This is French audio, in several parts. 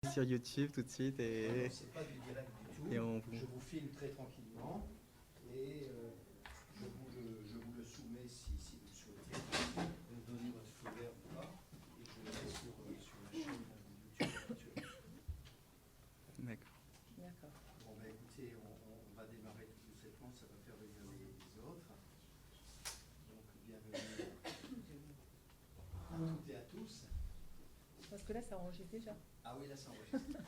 Sur YouTube tout de suite Alors, c'est pas du direct du tout. et on Je vous filme très tranquillement et je vous le soumets si vous le souhaitez. Vous me donnez votre feu vert ou pas et je le mets sur la chaîne YouTube actuelle. D'accord. D'accord. Bon, ben écoutez, on va démarrer tout doucement, ça va faire venir les autres. Donc, bienvenue à toutes et à tous. Parce que là, ça enregistre déjà. Ah oui, là, ça enregistre.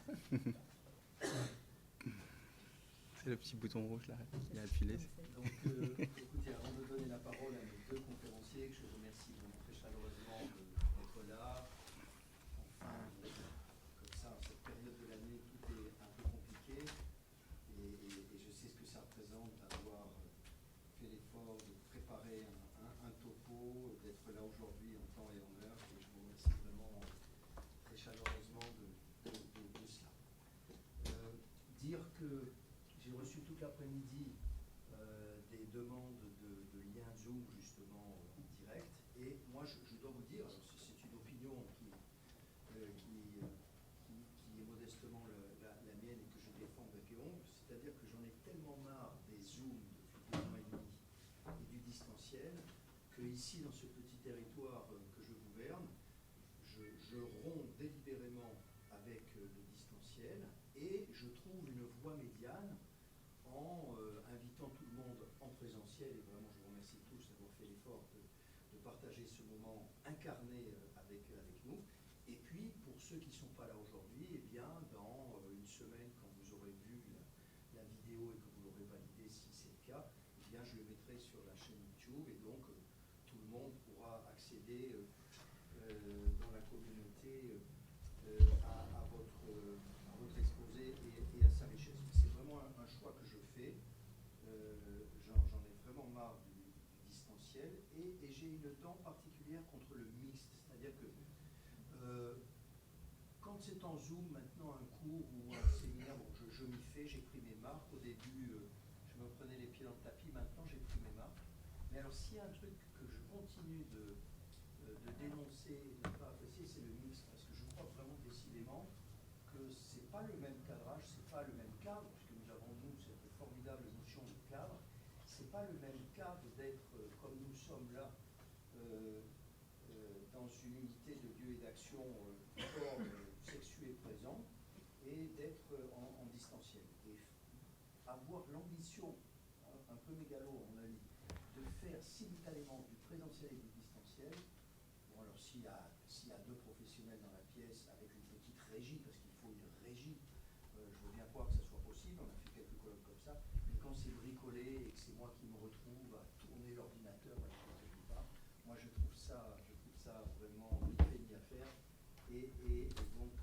C'est le petit bouton rouge là, il a appuyé. Donc, écoutez, avant de donner la parole à nos deux conférenciers, que je remercie vraiment très chaleureusement d'être là. Enfin, comme ça, en cette période de l'année, tout est un peu compliqué. Et je sais ce que ça représente d'avoir fait l'effort de préparer un topo, d'être là aujourd'hui en temps et en heure. Et je vous remercie vraiment très chaleureusement de cela. Dire que j'ai reçu toute l'après-midi des demandes de liens Zoom justement direct. Et moi, je dois vous dire, alors c'est une opinion qui est modestement la mienne et que je défends bec et ongle, c'est-à-dire que j'en ai tellement marre des Zooms depuis 2 ans et demi et du distanciel que ici, dans ce petit territoire que je gouverne, je romps délibérément avec le distanciel et je trouve une voie médiane en invitant tout le monde en présentiel, et vraiment je vous remercie tous d'avoir fait l'effort de partager ce moment incarné avec nous. Et puis pour ceux qui ne sont pas là aujourd'hui, eh bien dans une semaine, quand vous aurez vu la vidéo et que vous l'aurez validée si c'est le cas, eh bien je le mettrai sur la chaîne YouTube et donc tout le monde pourra accéder dans la communauté à votre exposé et à sa richesse. C'est vraiment un choix que je fais. J'en ai vraiment marre du distanciel et j'ai une dent particulière contre le mixte. C'est-à-dire que quand c'est en Zoom maintenant un cours ou un séminaire, bon, je m'y fais, j'ai pris mes marques. Au début, je me prenais les pieds dans le tapis, maintenant j'ai pris mes marques. Mais alors s'il y a un truc que je continue de dénoncer et de ne pas apprécier, c'est le mixte, parce que je crois vraiment décidément que c'est pas le même cadrage, c'est pas le même cadre, puisque nous avons nous cette formidable notion de cadre, c'est pas le même cadre d'être comme nous sommes là dans une unité de lieu et d'action corps sexué présent et d'être en distanciel. Et avoir l'ambition, un peu mégalo à mon avis, de faire simultanément du présentiel et du distanciel. Bon, alors s'il y a deux professionnels dans la pièce avec une petite régie, parce qu'il faut une régie, je veux bien croire que ça soit possible, on a fait quelques colloques comme ça, mais quand c'est bricolé et que c'est moi qui me retrouve à tourner l'ordinateur, moi je trouve ça vraiment pénible à faire, et donc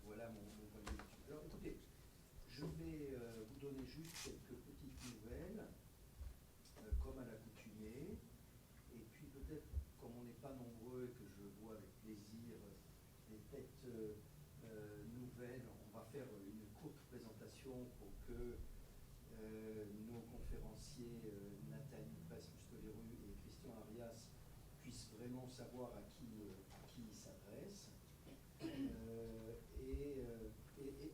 voilà mon point de vue. Alors écoutez, je vais vous donner juste quelques petites nouvelles, comme à l'accoutumée. Et puis peut-être, comme on n'est pas nombreux et que je vois avec plaisir les têtes nouvelles, on va faire une courte présentation pour que nos conférenciers Nathalie Passe-Mustoliru et Christian Arias puissent vraiment savoir à qui ils s'adressent. Et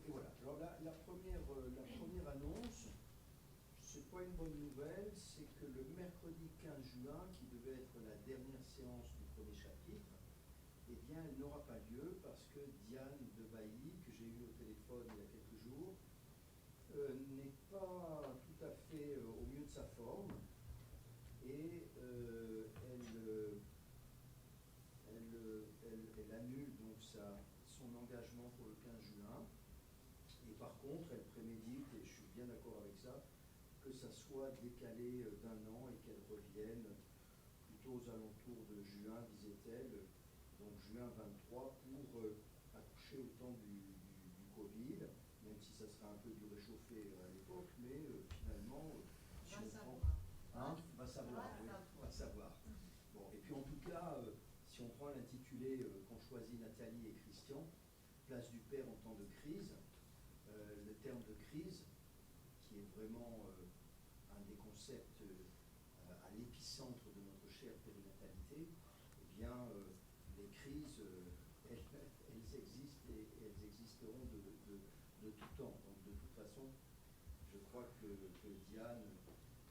voilà. Alors la première annonce, c'est pas une bonne nouvelle, c'est que le mercredi 15 juin, qui devait être la dernière séance du premier chapitre, eh bien, elle n'aura pas lieu parce que Diane de Bailly, que j'ai eu au téléphone il y a quelques jours, n'est pas tout à fait au mieux de sa forme et elle annule donc son engagement pour le 15 juin. Et par contre, elle prémédite, et je suis bien d'accord avec ça, que ça soit décalé d'un an et qu'elle revienne plutôt aux alentours de juin, disait-elle, donc juin 23, pour accoucher au temps du Covid, même si ça sera un peu du réchauffé à l'époque, mais finalement, si on prend... Hein, va savoir, oui, va savoir. Bon, et puis en tout cas, si on prend l'intitulé qu'ont choisi Nathalie et Christian, Place du Père en temps de crise, le terme de crise, qui est vraiment un des concepts à l'épicentre de notre chère périnatalité, eh bien, les crises, elles existent et elles existeront de tout temps. Donc de toute façon, je crois que Diane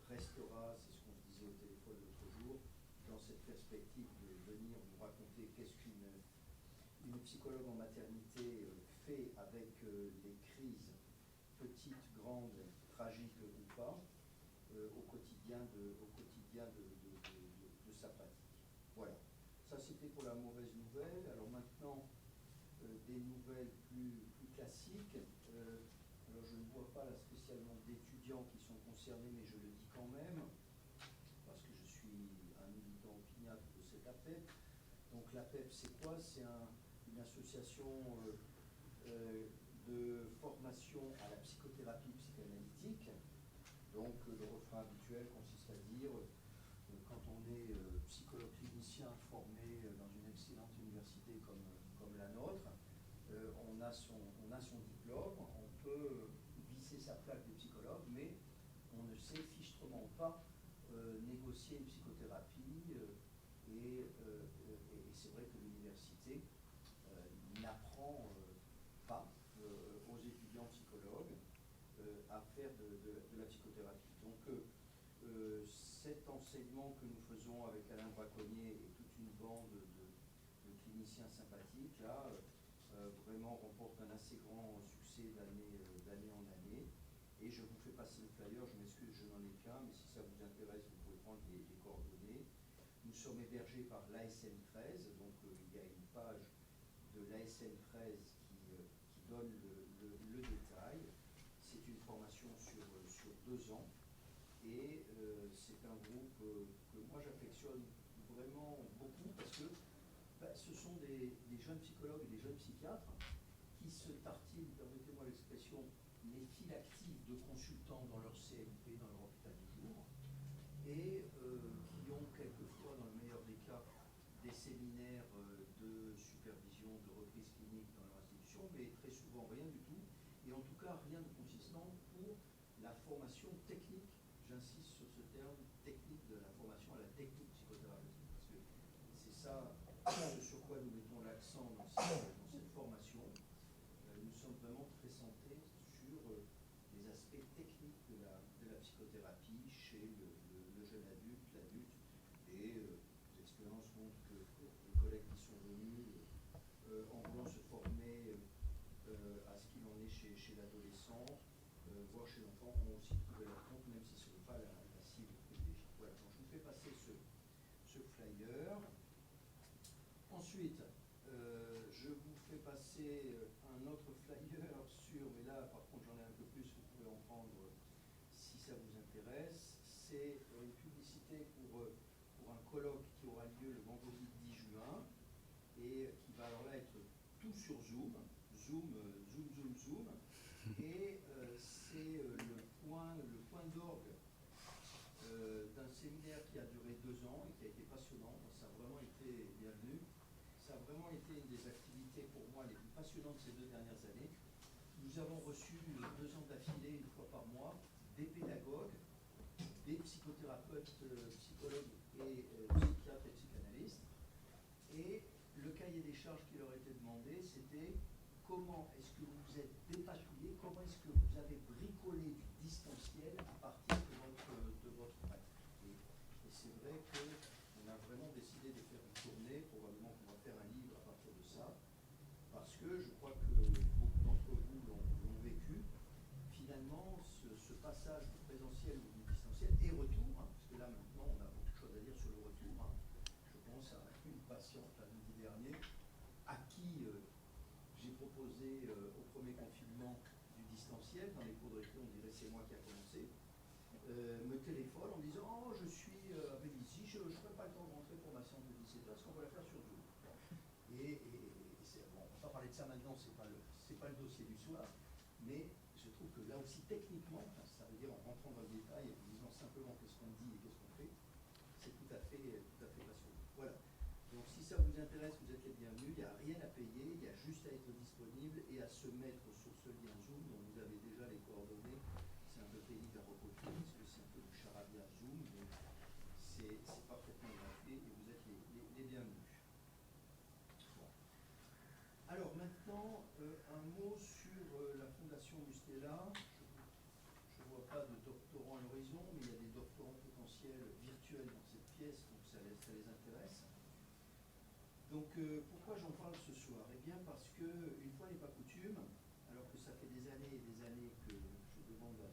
restera, c'est ce qu'on se disait au téléphone l'autre jour, dans cette perspective de venir nous raconter qu'est-ce qu'une psychologue en maternité fait avec les crises, petites, grandes, tragiques ou pas, au quotidien de sa pratique. Voilà. Ça, c'était pour la mauvaise nouvelle. Alors maintenant, des nouvelles plus classiques. Alors, je ne vois pas là spécialement d'étudiants qui sont concernés, mais je le dis quand même, parce que je suis un militant opiniâtre de cette APEP. Donc, l'APEP, c'est quoi? C'est une association de formation à la psychothérapie psychanalytique. Donc, le refrain habituel consiste à dire, quand on est psychologue clinicien formé dans une excellente université comme la nôtre, on a son diplôme, on peut visser sa plaque de psychologue, mais on ne sait fichtrement pas négocier une psychothérapie et c'est vrai que l'université n'apprend pas aux étudiants psychologues à faire de la psychothérapie. Donc cet enseignement que nous faisons avec Alain Braconnier et toute une bande de cliniciens sympathiques, là, vraiment remporte un assez grand succès d'année en année. Et je vous fais passer le flyer, je m'excuse, je n'en ai qu'un, mais si ça vous intéresse, vous pouvez prendre les coordonnées. Nous sommes hébergés par l'ASN 13, donc il y a une page de l'ASN 13 qui donne le détail. C'est une formation sur 2 ans et c'est un groupe que moi j'affectionne vraiment beaucoup parce que ce sont des jeunes psychologues et des jeunes psychiatres qui se tartinent, permettez-moi l'expression, les files actives de consultants dans leur CMP, dans leur hôpital du jour, et qui ont quelquefois, dans le meilleur des cas, des séminaires de supervision, de reprise clinique dans leur institution, mais très souvent rien du tout, et en tout cas rien de consistant pour la formation technique, j'insiste sur ce terme, technique de la formation à la technique psychothérapeutique, parce que c'est ça ce sur quoi nous mettons l'accent dans cette formation. Nous sommes vraiment très centrés sur les aspects techniques de la psychothérapie chez le jeune adulte, l'adulte, et les expériences montrent que les collègues qui sont venus en voulant se former à ce qu'il en est chez l'adolescent, voire chez l'enfant, ont aussi trouvé leur compte, même si ce n'est pas la cible privilégiée. Voilà, donc je vous fais passer ce flyer. Ensuite, je vous fais passer un autre flyer sur, mais là par contre j'en ai un peu plus, vous pouvez en prendre si ça vous intéresse. C'est une publicité pour un colloque qui aura lieu le vendredi 10 juin et qui va alors là être tout sur Zoom. Et c'est le point d'orgue d'un séminaire qui a duré 2 ans et qui a été passionnant. Ça a vraiment été bienvenu. Ça a vraiment été une des activités pour moi les plus passionnantes ces 2 dernières années. Nous avons reçu 2 ans d'affilée, une fois par mois, des pédagogues, des psychothérapeutes, psychologues et psychiatres et psychanalystes. Et le cahier des charges qui leur était demandé, c'était comment est-ce que vous vous êtes dépatouillé, comment est-ce que vous avez bricolé du distanciel à partir de votre pratique. Et c'est vrai qu'on a vraiment décidé de faire une tournée, probablement qu'on va faire un livre à partir de ça, parce que je crois que beaucoup d'entre vous l'ont vécu. Finalement, ce passage du présentiel ou du distanciel et retour, hein, parce que là maintenant on a beaucoup de choses à dire sur le retour. Hein. Je pense à une patiente lundi dernier à qui j'ai proposé au premier confinement du distanciel. Dans les cours de récré, on dirait c'est moi qui a commencé. Me téléphone en me disant oh, je suis à Vélizy, je ne ferai pas le temps de rentrer pour ma séance de 17h, est-ce qu'on va la faire sur Zoom? Et bon, on ne va pas parler de ça maintenant, c'est pas le dossier du soir, mais je trouve que là aussi techniquement, enfin, ça veut dire en rentrant dans le détail, en disant simplement qu'est-ce qu'on dit et qu'est-ce qu'on fait, c'est tout à fait passionnant. Voilà. Donc si ça vous intéresse, vous êtes les bienvenus, il n'y a rien à payer, il y a juste à être disponible et à se mettre sur ce lien Zoom dont vous avez déjà les coordonnées. C'est un peu pénible à recopier parce que c'est un peu du charabia Zoom, donc c'est parfaitement gratuit et vous êtes les bienvenus. Bon. Alors maintenant, un mot sur la Fondation Mustela. Je ne vois pas de doctorants à l'horizon, mais il y a des doctorants potentiels virtuels dans cette pièce, donc ça les intéresse. Donc pourquoi j'en parle ce soir? Eh bien parce que, une fois n'est pas coutume, alors que ça fait des années et des années que je demande à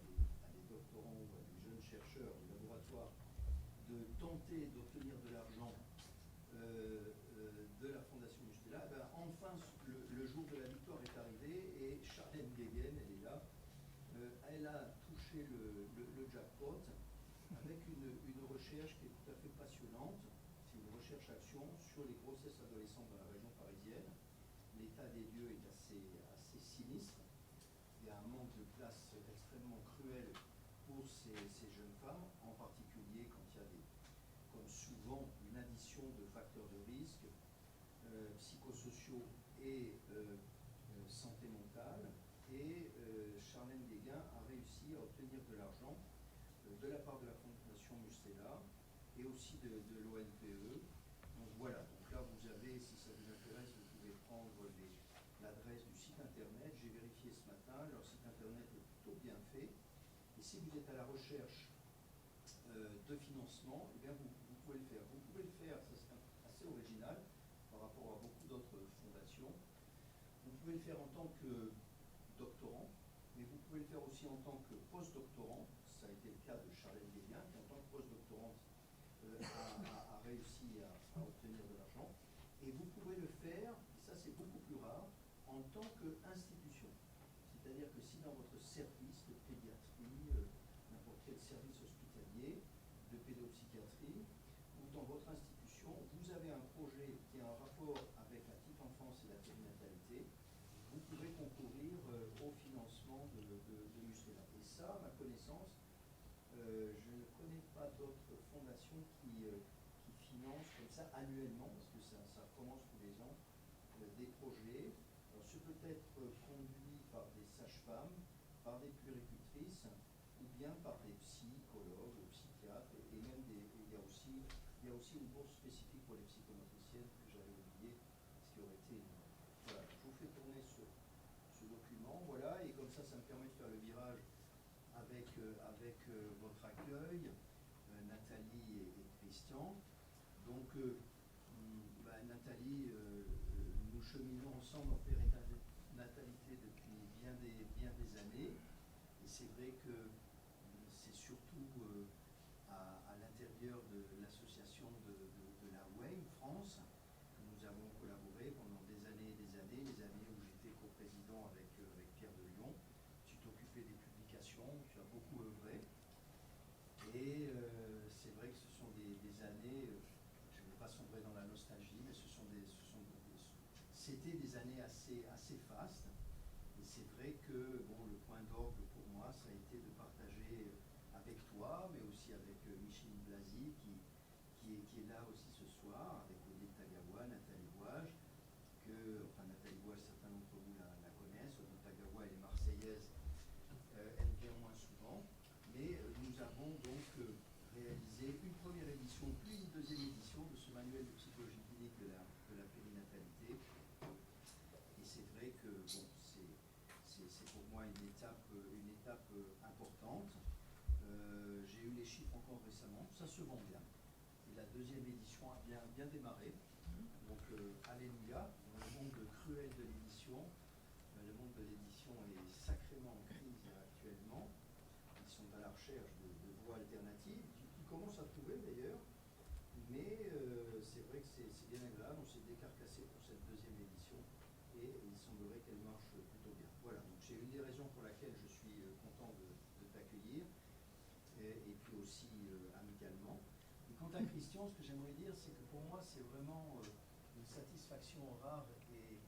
des doctorants ou à des jeunes chercheurs du laboratoire de tenter d'obtenir de l'argent de la Fondation Mustela, ben, enfin le jour de la victoire est arrivé et Charlène Guéguen, elle est là, elle a touché le jackpot avec une recherche qui est tout à fait passionnante. C'est une recherche-action sur les grossesses adolescentes dans la région parisienne. L'état des lieux est assez sinistre. Il y a un manque de place extrêmement cruel pour ces jeunes femmes, en particulier quand il y a comme souvent une addition de facteurs de risque psychosociaux et santé mentale. Et Charlène Guéguen a réussi à obtenir de l'argent de la part de la Fondation Mustela et aussi de l'ONPE. Donc voilà, donc là vous avez, si ça vous intéresse, vous pouvez prendre l'adresse du site internet. J'ai vérifié ce matin, leur site internet est plutôt bien fait. Et si vous êtes à la recherche de financement, eh bien vous pouvez le faire. Vous pouvez le faire, ça c'est assez original par rapport à beaucoup d'autres fondations. Vous pouvez le faire en tant que doctorant, mais vous pouvez le faire aussi en tant que post-doctorant. Ça a été le cas de Charlène Guéguen, qui en tant que post-doctorante a réussi à obtenir de l'argent. Et vous pouvez le faire, et ça c'est beaucoup plus rare, en tant qu'institution. C'est-à-dire que si dans votre service de pédiatrie, n'importe quel service hospitalier, de pédopsychiatrie, ou dans votre institution, vous avez un projet qui a un rapport avec la petite enfance et la périnatalité, vous pouvez concourir au financement de Mustela. Et ça, à ma connaissance, je ne connais pas d'autres fondations qui financent comme ça annuellement, parce que ça commence tous les ans, des projets. Alors, ce peut être conduit par des sages-femmes, par des puéricultrices, ou bien par des psychologues, psychiatres, et même il y a aussi une bourse spécifique pour les psychomotriciennes que j'avais oublié, ce qui aurait été voilà, je vous fais tourner ce document, voilà, et comme ça me permet de faire le virage avec votre accueil, Nathalie et Christian. Donc, Nathalie, nous cheminons ensemble en périnatalité depuis bien des années, et c'est vrai que c'est surtout à l'intérieur de l'association de la WAME France que nous avons collaboré pendant des années et des années, les années où j'étais coprésident avec Pierre de Lyon. Tu t'es occupé des publications, tu as beaucoup œuvré. Et c'est vrai que ce sont des années, je ne vais pas sombrer dans la nostalgie, mais c'était des années assez fastes. Et c'est vrai que bon, le point d'orgue pour moi, ça a été de partager avec toi, mais aussi avec Micheline Blasi, qui est là aussi ce soir, avec Odile Tagawa, Nathalie Gouage, Nathalie Gouage, certains d'entre vous la connaissent, Odile Tagawa, elle est marseillaise, elle vient moins souvent, mais nous avons donc réalisé une première édition, puis une deuxième édition de ce manuel de psychologie clinique de la périnatalité. Et c'est vrai que bon, c'est pour moi une étape importante. J'ai eu les chiffres encore récemment, ça se vend bien. Et la deuxième édition a bien démarré. Donc, alléluia. Dans le monde cruel de l'édition, le monde de l'édition est sacrément en crise actuellement. Ils sont à la recherche de voies alternatives, qui commencent à trouver d'ailleurs. Mais c'est vrai que c'est bien agréable. On s'est décarcassé pour cette deuxième édition et il semblerait qu'elle marche plutôt bien. Voilà, donc c'est une des raisons pour laquelle je suis content de t'accueillir et puis aussi amicalement. Et quant à Christian, ce que j'aimerais dire, c'est que pour moi, c'est vraiment une satisfaction rare et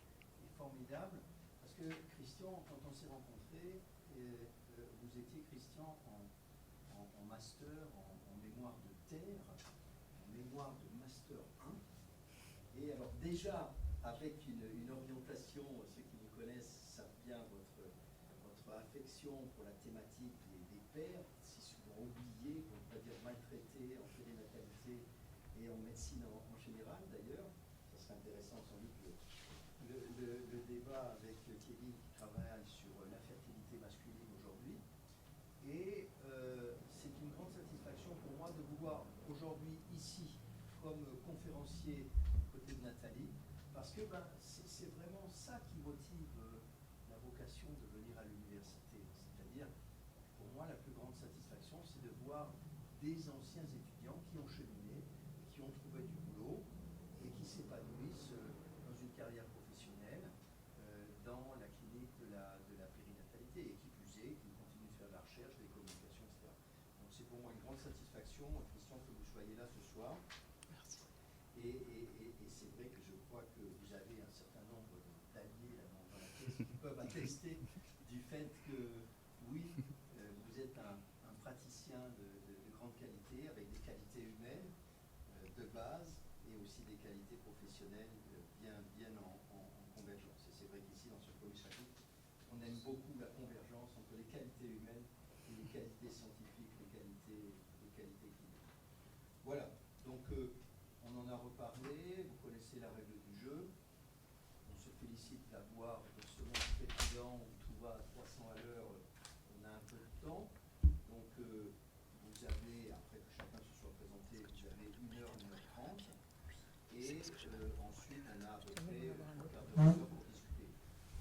formidable, parce que Christian, quand on s'est rencontrés, vous étiez, Christian, en master, en mémoire de terre, en mémoire de master 1, et alors déjà, avec une orientation, ceux qui vous connaissent savent bien votre affection pour la thématique des pères, si souvent oubliés, pour ne pas dire maltraités en périnatalité et en médecine en général d'ailleurs. Ça serait intéressant sans doute le débat avec Kevin qui travaille sur l'infertilité masculine que c'est vraiment ça qui motive la vocation de venir à l'université. C'est-à-dire, pour moi, la plus grande satisfaction, c'est de voir des anciens étudiants qui ont cheminé, qui ont trouvé du boulot et qui s'épanouissent dans une carrière professionnelle dans la clinique de la périnatalité et qui plus est, qui continuent de faire de la recherche, des communications, etc. Donc c'est pour moi une grande satisfaction, Christian, que vous soyez là ce soir. Merci. Et c'est vrai que je crois que vous avez un certain nombre d'alliés là dans la pièce qui peuvent attester du fait que, oui, vous êtes un praticien de grande qualité, avec des qualités humaines de base et aussi des qualités professionnelles bien en convergence. Et c'est vrai qu'ici, dans ce premier chapitre, on aime beaucoup la convergence entre les qualités humaines et les qualités scientifiques, les qualités cliniques. Voilà, donc on en a reparlé, vous connaissez la règle du jeu. On se félicite d'avoir, dans ce monde trépidant où tout va à 300 à l'heure, on a un peu de temps. Donc vous avez, après que chacun se soit présenté, vous avez 1h, 1h30. Et ensuite, on a à peu près un quart d'heure pour discuter.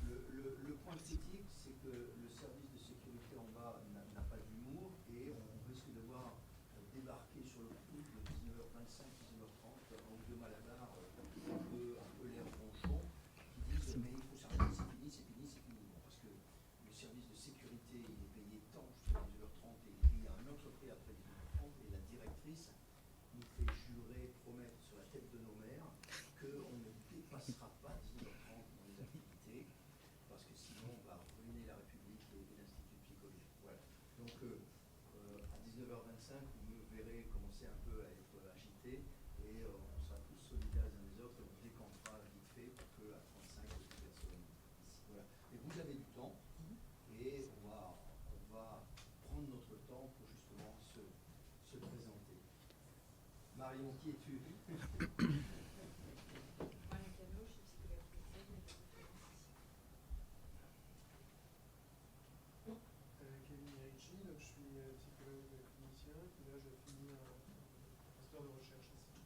Le point critique, c'est que le service de sécurité en bas n'a pas d'humour et on risque de voir débarquer sur le coup de 19h25, 19h30, en deux Malabar, un peu l'air ronchon, qui disent mais il faut s'arrêter, c'est fini. Bon, parce que le service de sécurité, il est payé tant jusqu'à 19h30 et il y a un autre prix après 19h30 et la directrice nous fait jurer, promettre sur la tête de nos mères qu'on ne dépassera pas 19h30 dans les activités, parce que sinon on va ruiner la République et l'Institut psychologique. Voilà. Donc à 19h25, vous me verrez commencer un peu à être agité et on sera tous solidaires les uns des autres et on décantera vite fait pour qu'à 35, il n'y ait plus personne ici. Voilà. Et vous avez du temps et on va prendre notre temps pour justement se présenter. Marion, qui es-tu? Kevin Merici, donc je suis psychologue clinicien, puis là je finis un master de recherche ici.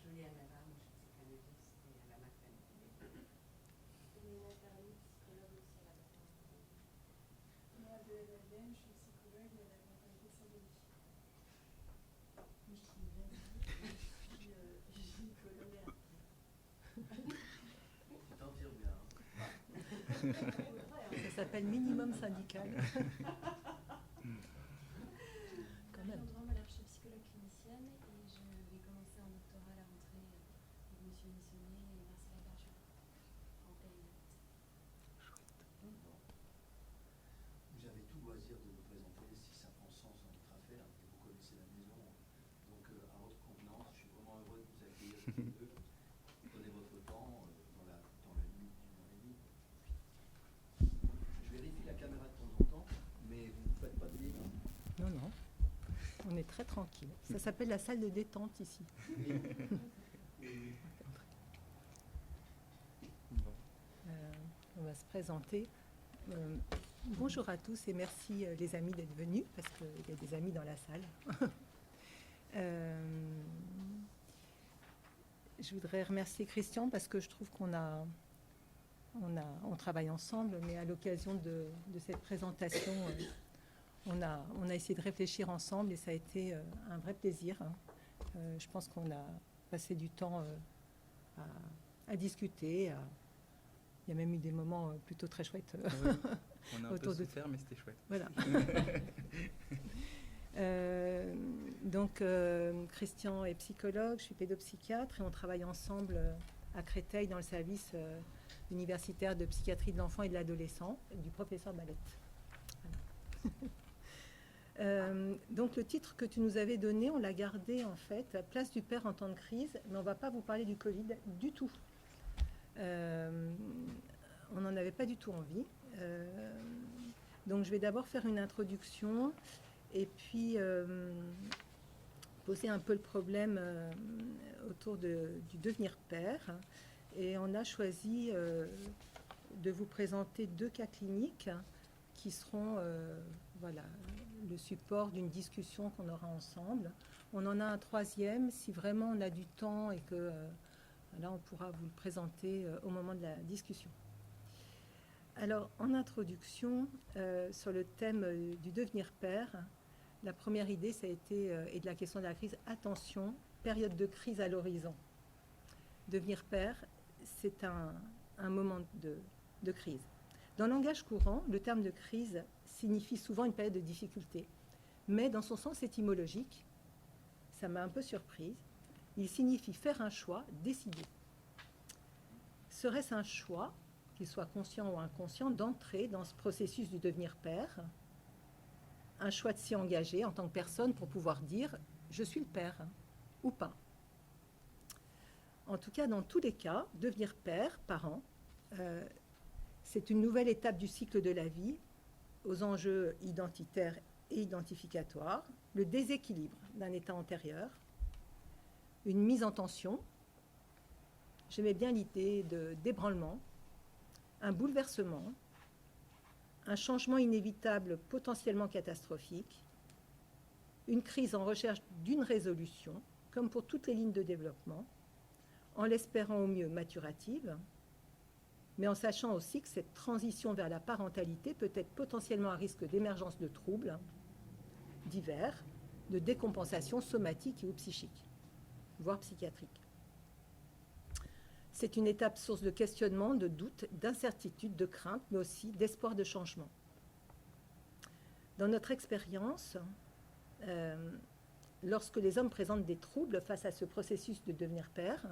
Julia Navarre, je suis psychanalyste et à la maternité. Nathalie, psychologue aussi à la maternité. Moi, de LLM, je suis psychologue à la maternité Saint-Denis. Je suis gynécologue. Tu t'en tires bien. Ça s'appelle minimum syndical. Quand même. Voilà, je suis psychologue clinicienne et je vais commencer un doctorat à la rentrée avec Monsieur Missonnier et Marcela Berger en périnate. Vous avez tout loisir de vous présenter si ça prend sens dans votre affaire et vous connaissez la maison. Donc à votre convenance, je suis vraiment heureux de vous accueillir tous les deux. Prenez votre temps dans la limite d'une heure et demie. Je vérifie la caméra de temps en temps, mais vous ne faites pas de livre. Non, non. On est très tranquille. Ça s'appelle la salle de détente ici. Bon. On va se présenter. Bonjour à tous et merci les amis d'être venus, parce qu'il y a des amis dans la salle. Je voudrais remercier Christian parce que je trouve on travaille ensemble, mais à l'occasion de cette présentation, on a essayé de réfléchir ensemble et ça a été un vrai plaisir. Je pense qu'on a passé du temps à discuter. Il y a même eu des moments plutôt très chouettes. Ouais, on a un peu Autour de souffert, mais c'était chouette. Voilà. Donc, Christian est psychologue, je suis pédopsychiatre et on travaille ensemble à Créteil dans le service universitaire de psychiatrie de l'enfant et de l'adolescent du professeur Balette. Voilà. Donc, le titre que tu nous avais donné, on l'a gardé en fait, Place du père en temps de crise, mais on ne va pas vous parler du Covid du tout. On n'en avait pas du tout envie. Donc je vais d'abord faire une introduction et puis poser un peu le problème autour du devenir père. Et on a choisi de vous présenter 2 cas cliniques qui seront voilà, le support d'une discussion qu'on aura ensemble. On en a un 3e si vraiment on a du temps et que là on pourra vous le présenter au moment de la discussion. Alors en introduction sur le thème du devenir père, la première idée ça a été, et de la question de la crise, attention, période de crise à l'horizon. Devenir père, c'est un moment de crise. Dans le langage courant, le terme de crise signifie souvent une période de difficulté, mais dans son sens étymologique, ça m'a un peu surprise, il signifie faire un choix, décider. Serait-ce un choix, qu'il soit conscient ou inconscient, d'entrer dans ce processus du devenir père, un choix de s'y engager en tant que personne pour pouvoir dire « je suis le père » ou pas. En tout cas, dans tous les cas, devenir père, parent, c'est une nouvelle étape du cycle de la vie, aux enjeux identitaires et identificatoires, le déséquilibre d'un état antérieur, une mise en tension, j'aimais bien l'idée de d'ébranlement, un bouleversement, un changement inévitable potentiellement catastrophique, une crise en recherche d'une résolution, comme pour toutes les lignes de développement, en l'espérant au mieux maturative, mais en sachant aussi que cette transition vers la parentalité peut être potentiellement à risque d'émergence de troubles divers, de décompensation somatique ou psychique, voire psychiatrique. C'est une étape source de questionnement, de doute, d'incertitude, de crainte, mais aussi d'espoir de changement. Dans notre expérience, lorsque les hommes présentent des troubles face à ce processus de devenir père,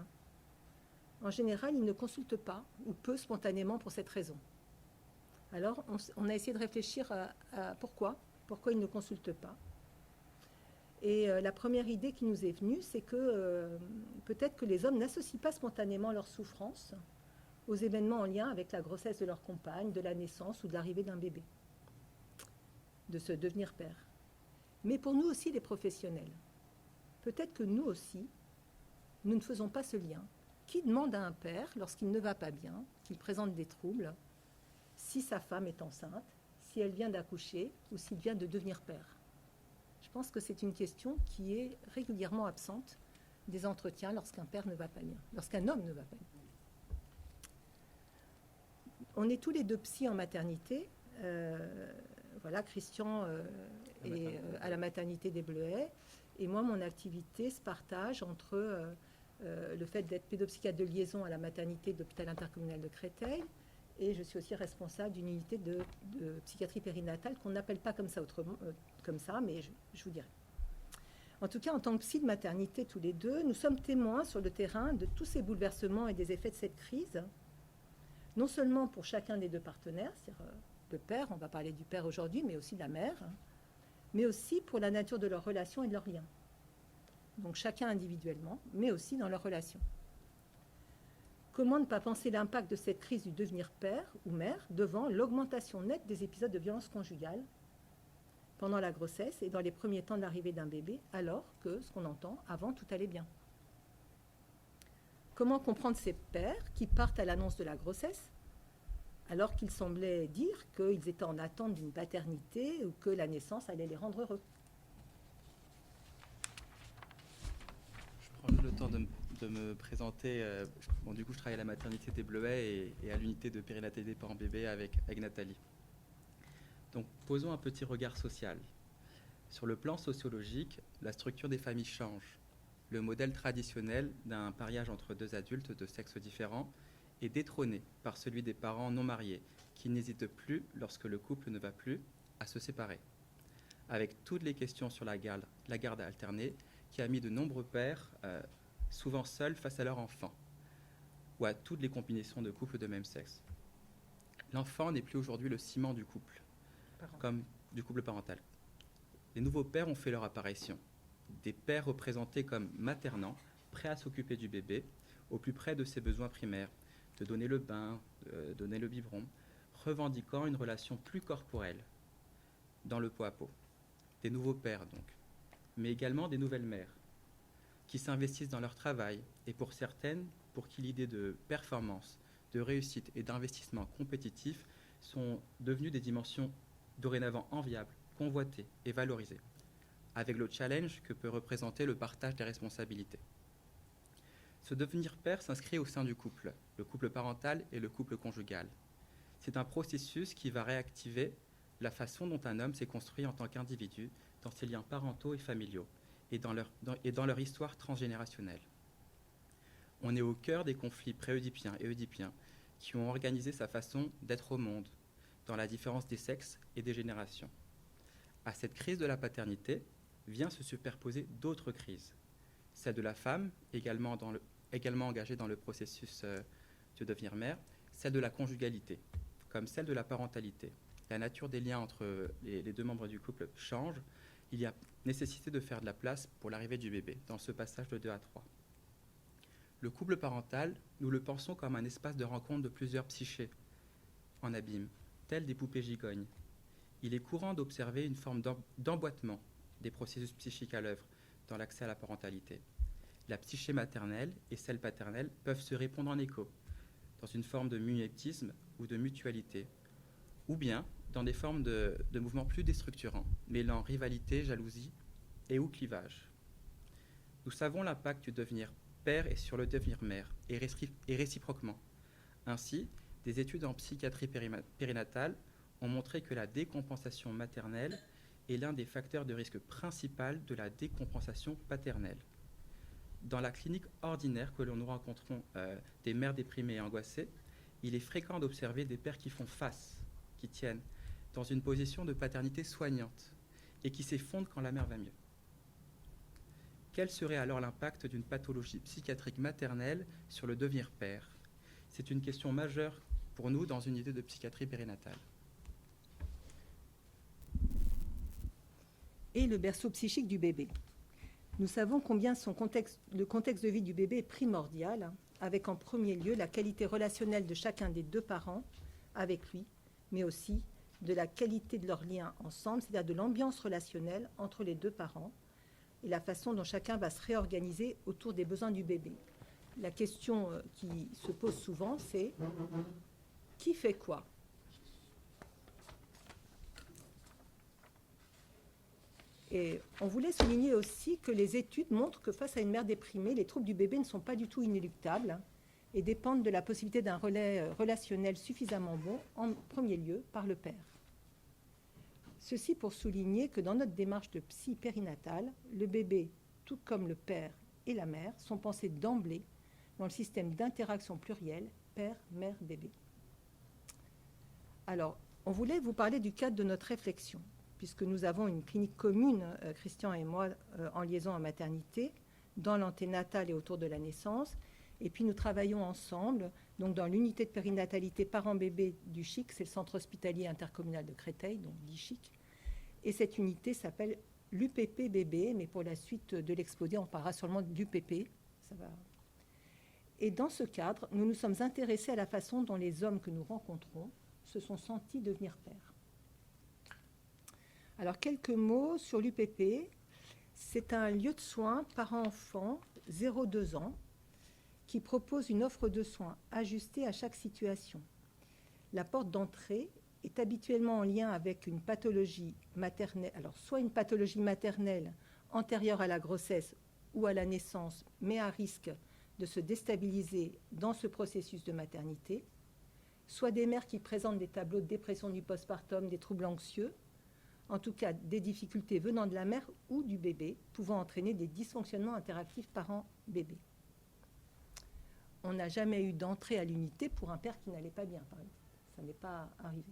en général, ils ne consultent pas ou peu spontanément pour cette raison. Alors, on a essayé de réfléchir à pourquoi ils ne consultent pas. Et la première idée qui nous est venue, c'est que peut-être que les hommes n'associent pas spontanément leur souffrance aux événements en lien avec la grossesse de leur compagne, de la naissance ou de l'arrivée d'un bébé, de ce devenir père. Mais pour nous aussi, les professionnels, peut-être que nous aussi, nous ne faisons pas ce lien. Qui demande à un père, lorsqu'il ne va pas bien, qu'il présente des troubles, si sa femme est enceinte, si elle vient d'accoucher ou s'il vient de devenir père? Je pense que c'est une question qui est régulièrement absente des entretiens lorsqu'un père ne va pas bien, lorsqu'un homme ne va pas bien. On est tous les 2 psys en maternité. Voilà, Christian est à la maternité des Bleuets. Et moi, mon activité se partage entre le fait d'être pédopsychiatre de liaison à la maternité de l'hôpital intercommunal de Créteil, et je suis aussi responsable d'une unité de psychiatrie périnatale qu'on n'appelle pas comme ça autrement, comme ça, mais je vous dirai. En tout cas, en tant que psy de maternité tous les 2, nous sommes témoins sur le terrain de tous ces bouleversements et des effets de cette crise, non seulement pour chacun des 2 partenaires, c'est-à-dire le père, on va parler du père aujourd'hui, mais aussi de la mère, mais aussi pour la nature de leurs relations et de leurs liens. Donc chacun individuellement, mais aussi dans leurs relations. Comment ne pas penser l'impact de cette crise du devenir père ou mère devant l'augmentation nette des épisodes de violence conjugale pendant la grossesse et dans les premiers temps de l'arrivée d'un bébé, alors que, ce qu'on entend, avant tout allait bien? Comment comprendre ces pères qui partent à l'annonce de la grossesse, alors qu'ils semblaient dire qu'ils étaient en attente d'une paternité ou que la naissance allait les rendre heureux? Je prends le temps de me présenter. Bon, du coup, je travaille à la maternité des Bleuets et à l'unité de périnatalité parents-bébés avec Nathalie. Donc, posons un petit regard social. Sur le plan sociologique, la structure des familles change. Le modèle traditionnel d'un pariage entre 2 adultes de sexes différents est détrôné par celui des parents non mariés, qui n'hésitent plus, lorsque le couple ne va plus, à se séparer. Avec toutes les questions sur la garde alternée, qui a mis de nombreux pères, souvent seuls face à leur enfant, ou à toutes les combinaisons de couples de même sexe. L'enfant n'est plus aujourd'hui le ciment du couple, comme du couple parental. Les nouveaux pères ont fait leur apparition. Des pères représentés comme maternants, prêts à s'occuper du bébé, au plus près de ses besoins primaires, de donner le bain, de donner le biberon, revendiquant une relation plus corporelle, dans le pot à pot. Des nouveaux pères donc, mais également des nouvelles mères, qui s'investissent dans leur travail et pour certaines, pour qui l'idée de performance, de réussite et d'investissement compétitif sont devenues des dimensions dorénavant enviables, convoitées et valorisées, avec le challenge que peut représenter le partage des responsabilités. Ce devenir père s'inscrit au sein du couple, le couple parental et le couple conjugal. C'est un processus qui va réactiver la façon dont un homme s'est construit en tant qu'individu dans ses liens parentaux et familiaux et dans leur histoire transgénérationnelle. On est au cœur des conflits pré-oedipiens et oedipiens qui ont organisé sa façon d'être au monde, dans la différence des sexes et des générations. À cette crise de la paternité vient se superposer d'autres crises. Celle de la femme, également engagée dans le processus de devenir mère, celle de la conjugalité, comme celle de la parentalité. La nature des liens entre les deux membres du couple change. Il y a nécessité de faire de la place pour l'arrivée du bébé, dans ce passage de 2 à 3. Le couple parental, nous le pensons comme un espace de rencontre de plusieurs psychés en abîme, tels des poupées gigognes. Il est courant d'observer une forme d'emboîtement des processus psychiques à l'œuvre dans l'accès à la parentalité. La psyché maternelle et celle paternelle peuvent se répondre en écho, dans une forme de mimétisme ou de mutualité, ou bien dans des formes de mouvements plus déstructurants, mêlant rivalité, jalousie et ou clivage. Nous savons l'impact du devenir père et sur le devenir mère, et réciproquement. Ainsi, des études en psychiatrie périnatale ont montré que la décompensation maternelle est l'un des facteurs de risque principal de la décompensation paternelle. Dans la clinique ordinaire que nous rencontrons des mères déprimées et angoissées, il est fréquent d'observer des pères qui font face, qui tiennent, dans une position de paternité soignante et qui s'effondrent quand la mère va mieux. Quel serait alors l'impact d'une pathologie psychiatrique maternelle sur le devenir père? C'est une question majeure pour nous dans une idée de psychiatrie périnatale. Et le berceau psychique du bébé. Nous savons combien le contexte de vie du bébé est primordial, avec en premier lieu la qualité relationnelle de chacun des deux parents avec lui, mais aussi de la qualité de leur lien ensemble, c'est-à-dire de l'ambiance relationnelle entre les deux parents et la façon dont chacun va se réorganiser autour des besoins du bébé. La question qui se pose souvent, c'est qui fait quoi? Et on voulait souligner aussi que les études montrent que face à une mère déprimée, les troubles du bébé ne sont pas du tout inéluctables et dépendent de la possibilité d'un relais relationnel suffisamment bon, en premier lieu par le père. Ceci pour souligner que dans notre démarche de psy périnatale, le bébé, tout comme le père et la mère, sont pensés d'emblée dans le système d'interaction plurielle père-mère-bébé. Alors, on voulait vous parler du cadre de notre réflexion, puisque nous avons une clinique commune, Christian et moi, en liaison en maternité, dans l'anténatal et autour de la naissance. Et puis nous travaillons ensemble, donc dans l'unité de périnatalité parents-bébés du CHIC, c'est le centre hospitalier intercommunal de Créteil, donc l'ICHIC. Et cette unité s'appelle l'UPP bébé, mais pour la suite de l'exposé, on parlera seulement de l'UPP. Ça va. Et dans ce cadre, nous nous sommes intéressés à la façon dont les hommes que nous rencontrons se sont sentis devenir pères. Alors, quelques mots sur l'UPP. C'est un lieu de soins parents-enfants 0-2 ans qui propose une offre de soins ajustée à chaque situation. La porte d'entrée est habituellement en lien avec une pathologie maternelle, alors soit une pathologie maternelle antérieure à la grossesse ou à la naissance, mais à risque de se déstabiliser dans ce processus de maternité, soit des mères qui présentent des tableaux de dépression du postpartum, des troubles anxieux, en tout cas des difficultés venant de la mère ou du bébé, pouvant entraîner des dysfonctionnements interactifs parents-bébé. On n'a jamais eu d'entrée à l'unité pour un père qui n'allait pas bien, par exemple. Ça n'est pas arrivé.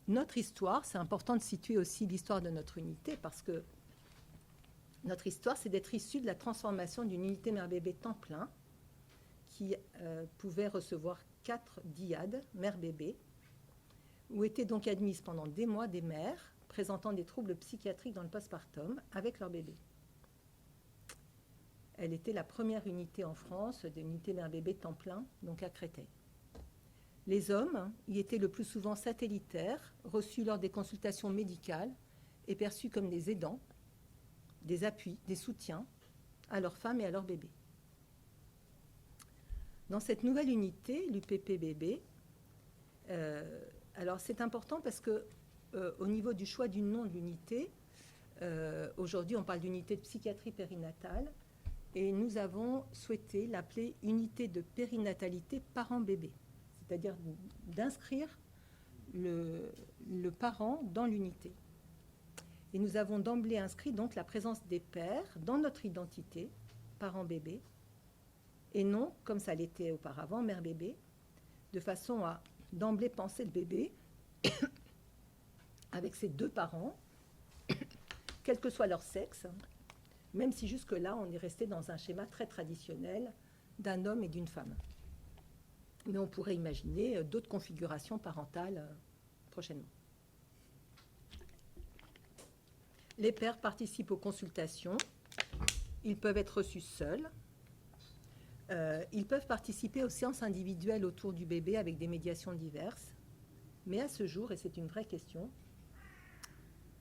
Notre histoire, c'est important de situer aussi l'histoire de notre unité, parce que notre histoire, c'est d'être issue de la transformation d'une unité mère-bébé temps plein, qui pouvait recevoir 4 dyades, mère-bébé, où étaient donc admises pendant des mois des mères présentant des troubles psychiatriques dans le postpartum avec leur bébé. Elle était la première unité en France d'unité mère-bébé temps plein, donc à Créteil. Les hommes y étaient le plus souvent satellitaires, reçus lors des consultations médicales et perçus comme des aidants, des appuis, des soutiens, à leur femme et à leur bébé. Dans cette nouvelle unité, l'UPP-BB, alors c'est important parce que au niveau du choix du nom de l'unité, aujourd'hui on parle d'unité de psychiatrie périnatale et nous avons souhaité l'appeler unité de périnatalité parent-bébé, c'est-à-dire d'inscrire le parent dans l'unité. Et nous avons d'emblée inscrit donc la présence des pères dans notre identité, parent-bébé, et non, comme ça l'était auparavant, mère-bébé, de façon à d'emblée penser le bébé avec ses deux parents, quel que soit leur sexe, même si jusque-là, on est resté dans un schéma très traditionnel d'un homme et d'une femme. Mais on pourrait imaginer d'autres configurations parentales prochainement. Les pères participent aux consultations. Ils peuvent être reçus seuls. Ils peuvent participer aux séances individuelles autour du bébé avec des médiations diverses. Mais à ce jour, et c'est une vraie question,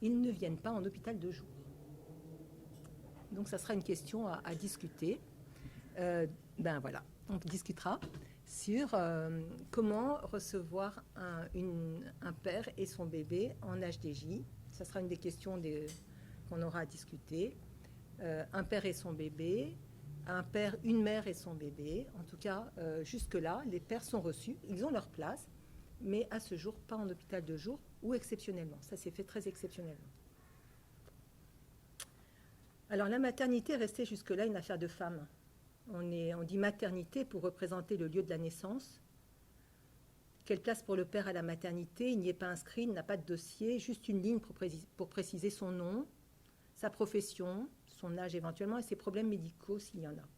ils ne viennent pas en hôpital de jour. Donc ça sera une question à discuter. Ben voilà, on discutera sur comment recevoir un père et son bébé en HDJ. Ça sera une des questions qu'on aura à discuter. Un père et son bébé, un père, une mère et son bébé. En tout cas, jusque-là, les pères sont reçus, ils ont leur place, mais à ce jour, pas en hôpital de jour ou exceptionnellement. Ça s'est fait très exceptionnellement. Alors la maternité est restée jusque-là une affaire de femmes. On dit maternité pour représenter le lieu de la naissance. Quelle place pour le père à la maternité? Il n'y est pas inscrit, il n'a pas de dossier, juste une ligne pour préciser son nom, sa profession, son âge éventuellement et ses problèmes médicaux s'il y en a.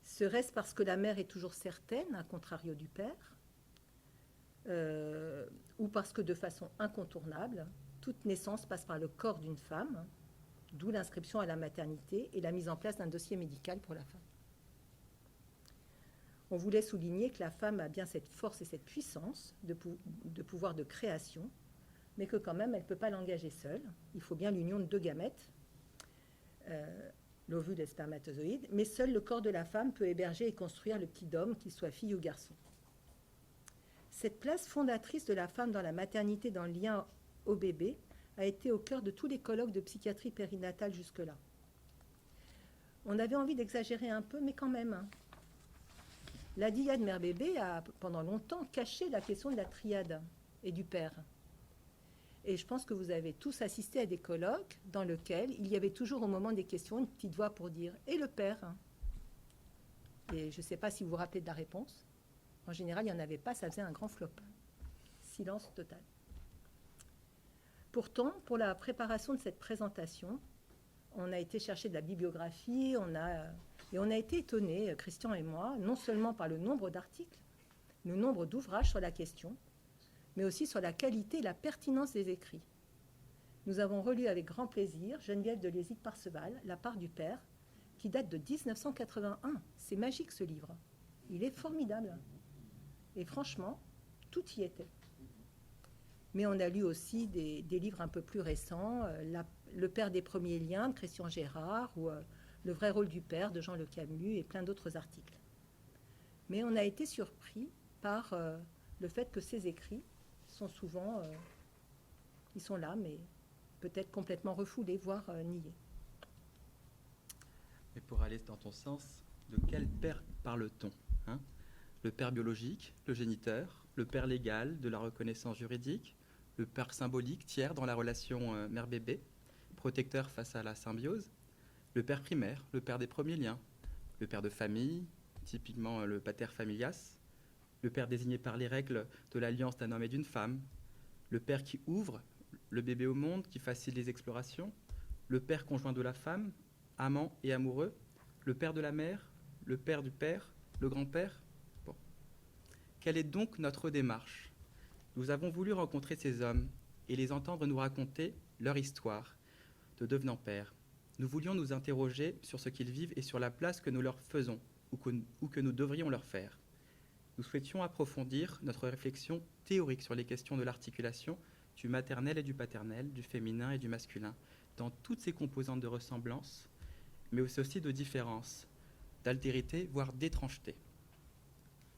Serait-ce parce que la mère est toujours certaine, à contrario du père, ou parce que de façon incontournable, toute naissance passe par le corps d'une femme, d'où l'inscription à la maternité et la mise en place d'un dossier médical pour la femme. On voulait souligner que la femme a bien cette force et cette puissance de pouvoir de création, mais que quand même, elle ne peut pas l'engager seule. Il faut bien l'union de deux gamètes, l'ovule et le spermatozoïde, mais seul le corps de la femme peut héberger et construire le petit homme, qu'il soit fille ou garçon. Cette place fondatrice de la femme dans la maternité, dans le lien au bébé, a été au cœur de tous les colloques de psychiatrie périnatale jusque-là. On avait envie d'exagérer un peu, mais quand même. Hein. La dyade mère-bébé a pendant longtemps caché la question de la triade et du père. Et je pense que vous avez tous assisté à des colloques dans lesquels il y avait toujours au moment des questions une petite voix pour dire « et le père ?» Et je ne sais pas si vous vous rappelez de la réponse. En général, il n'y en avait pas, ça faisait un grand flop. Silence total. Pourtant, pour la préparation de cette présentation, on a été chercher de la bibliographie, et on a été étonnés, Christian et moi, non seulement par le nombre d'articles, le nombre d'ouvrages sur la question, mais aussi sur la qualité et la pertinence des écrits. Nous avons relu avec grand plaisir Geneviève de Lézic-Parseval, La part du père, qui date de 1981. C'est magique ce livre. Il est formidable. Et franchement, tout y était. Mais on a lu aussi des livres un peu plus récents, Le père des premiers liens de Christian Gérard ou Le vrai rôle du père de Jean Le Camus et plein d'autres articles. Mais on a été surpris par le fait que ces écrits sont souvent, ils sont là, mais peut-être complètement refoulés, voire niés. Mais pour aller dans ton sens, de quel père parle-t-on, hein? Le père biologique, le géniteur, le père légal de la reconnaissance juridique, le père symbolique tiers dans la relation mère-bébé, protecteur face à la symbiose, le père primaire, le père des premiers liens, le père de famille, typiquement le pater familias, le père désigné par les règles de l'alliance d'un homme et d'une femme, le père qui ouvre le bébé au monde, qui facilite les explorations, le père conjoint de la femme, amant et amoureux, le père de la mère, le père du père, le grand-père. Bon. Quelle est donc notre démarche? Nous avons voulu rencontrer ces hommes et les entendre nous raconter leur histoire de devenant pères. Nous voulions nous interroger sur ce qu'ils vivent et sur la place que nous leur faisons ou que nous devrions leur faire. Nous souhaitions approfondir notre réflexion théorique sur les questions de l'articulation du maternel et du paternel, du féminin et du masculin, dans toutes ses composantes de ressemblance, mais c'est aussi de différence, d'altérité, voire d'étrangeté.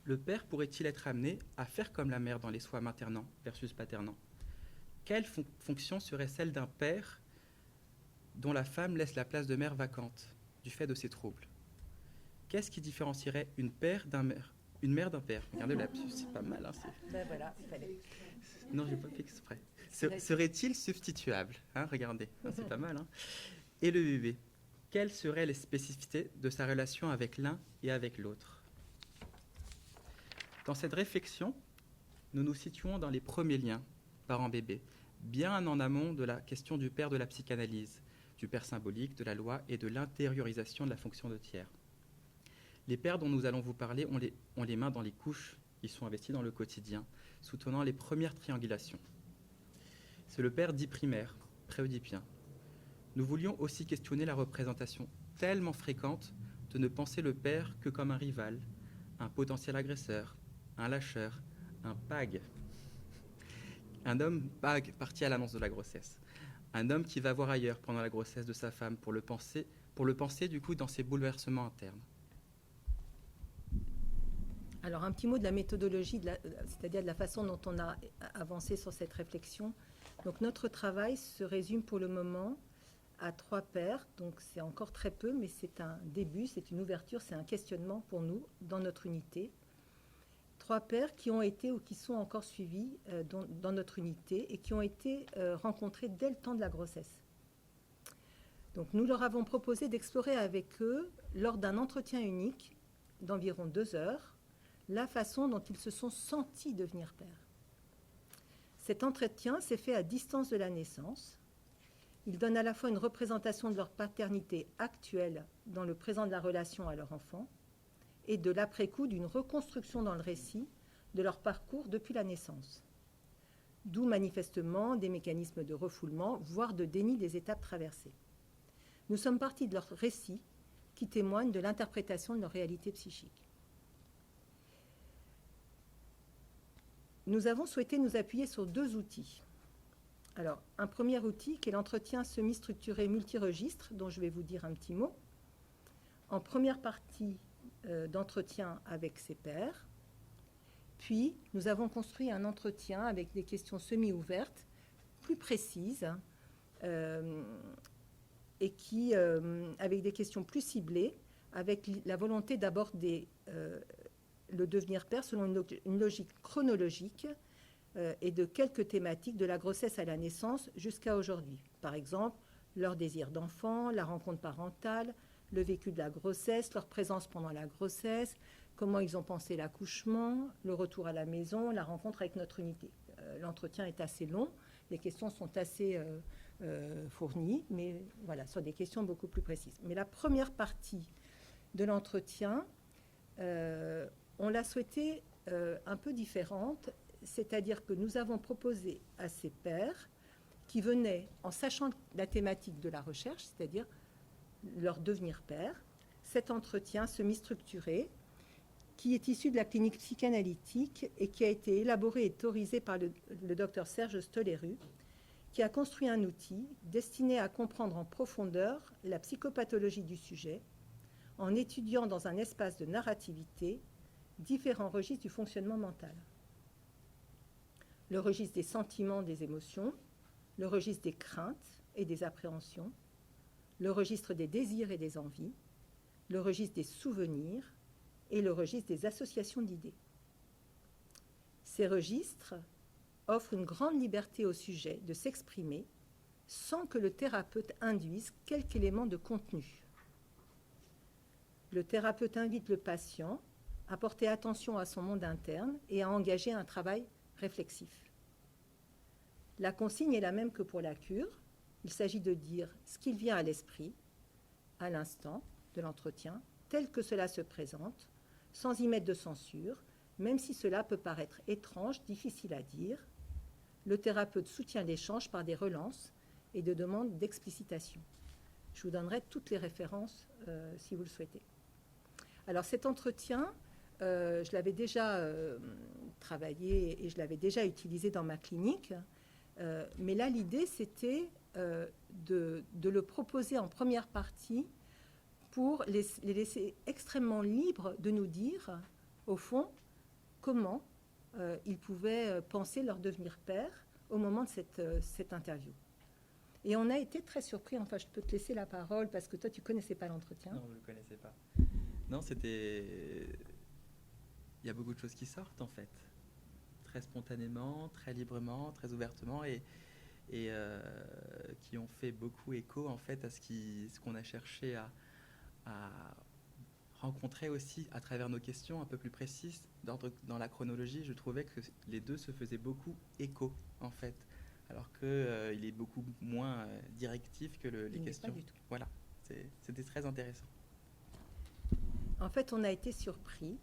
Le père pourrait-il être amené à faire comme la mère dans les soins maternants versus paternants? Quelle fonction serait celle d'un père dont la femme laisse la place de mère vacante du fait de ses troubles? Qu'est-ce qui différencierait une mère d'un père? Regardez le lapsus, c'est pas mal. Hein, Ben voilà, il fallait. non, j'ai pas fait exprès. Serait-il substituable? Regardez, c'est pas mal. Hein. Et le bébé, quelles seraient les spécificités de sa relation avec l'un et avec l'autre? Dans cette réflexion, nous nous situons dans les premiers liens parent-bébé, bien en amont de la question du père de la psychanalyse, du père symbolique, de la loi et de l'intériorisation de la fonction de tiers. Les pères dont nous allons vous parler ont les mains dans les couches, ils sont investis dans le quotidien, soutenant les premières triangulations. C'est le père dit primaire, préoedipien. Nous voulions aussi questionner la représentation tellement fréquente de ne penser le père que comme un rival, un potentiel agresseur, un lâcheur, un pag. Un homme pag parti à l'annonce de la grossesse. Un homme qui va voir ailleurs pendant la grossesse de sa femme pour le penser du coup dans ses bouleversements internes. Alors un petit mot de la méthodologie, c'est-à-dire de la façon dont on a avancé sur cette réflexion. Donc notre travail se résume pour le moment à 3 pairs, donc c'est encore très peu, mais c'est un début, c'est une ouverture, c'est un questionnement pour nous dans notre unité. 3 pairs qui ont été ou qui sont encore suivis dans notre unité et qui ont été rencontrés dès le temps de la grossesse. Donc nous leur avons proposé d'explorer avec eux, lors d'un entretien unique d'environ 2 heures, la façon dont ils se sont sentis devenir pères. Cet entretien s'est fait à distance de la naissance. Il donne à la fois une représentation de leur paternité actuelle dans le présent de la relation à leur enfant et de l'après-coup d'une reconstruction dans le récit de leur parcours depuis la naissance. D'où manifestement des mécanismes de refoulement, voire de déni des étapes traversées. Nous sommes partis de leur récit qui témoigne de l'interprétation de leur réalité psychique. Nous avons souhaité nous appuyer sur 2 outils. Alors, un premier outil qui est l'entretien semi-structuré multiregistre, dont je vais vous dire un petit mot. En première partie d'entretien avec ses pairs. Puis, nous avons construit un entretien avec des questions semi-ouvertes, plus précises, et qui, avec des questions plus ciblées, avec la volonté d'aborder le devenir père selon une logique chronologique et de quelques thématiques de la grossesse à la naissance jusqu'à aujourd'hui. Par exemple, leur désir d'enfant, la rencontre parentale, le vécu de la grossesse, leur présence pendant la grossesse, comment ils ont pensé l'accouchement, le retour à la maison, la rencontre avec notre unité. L'entretien est assez long, les questions sont assez fournies, mais voilà, sur des questions beaucoup plus précises. Mais la première partie de l'entretien, on l'a souhaitée un peu différente, c'est-à-dire que nous avons proposé à ces pairs qui venaient en sachant la thématique de la recherche, c'est-à-dire leur devenir père, cet entretien semi-structuré qui est issu de la clinique psychanalytique et qui a été élaboré et autorisé par le docteur Serge Stoleru, qui a construit un outil destiné à comprendre en profondeur la psychopathologie du sujet en étudiant dans un espace de narrativité différents registres du fonctionnement mental. Le registre des sentiments, des émotions, le registre des craintes et des appréhensions, le registre des désirs et des envies, le registre des souvenirs et le registre des associations d'idées. Ces registres offrent une grande liberté au sujet de s'exprimer sans que le thérapeute induise quelque élément de contenu. Le thérapeute invite le patient à porter attention à son monde interne et à engager un travail réflexif. La consigne est la même que pour la cure. Il s'agit de dire ce qu'il vient à l'esprit, à l'instant de l'entretien, tel que cela se présente, sans y mettre de censure, même si cela peut paraître étrange, difficile à dire. Le thérapeute soutient l'échange par des relances et des demandes d'explicitation. Je vous donnerai toutes les références si vous le souhaitez. Alors cet entretien, je l'avais déjà travaillé et je l'avais déjà utilisé dans ma clinique, mais là l'idée c'était de le proposer en première partie pour les laisser extrêmement libres de nous dire, au fond, comment ils pouvaient penser leur devenir père au moment de cette interview. Et on a été très surpris, enfin je peux te laisser la parole parce que toi tu ne connaissais pas l'entretien. Non, je ne le connaissais pas. Non, c'était... Il y a beaucoup de choses qui sortent en fait, très spontanément, très librement, très ouvertement et qui ont fait beaucoup écho en fait à ce qu'on a cherché à rencontrer aussi à travers nos questions un peu plus précises. Dans la chronologie, je trouvais que les deux se faisaient beaucoup écho en fait, alors qu'il est beaucoup moins directif que les questions. Pas du tout. Voilà, c'était très intéressant. En fait, on a été surpris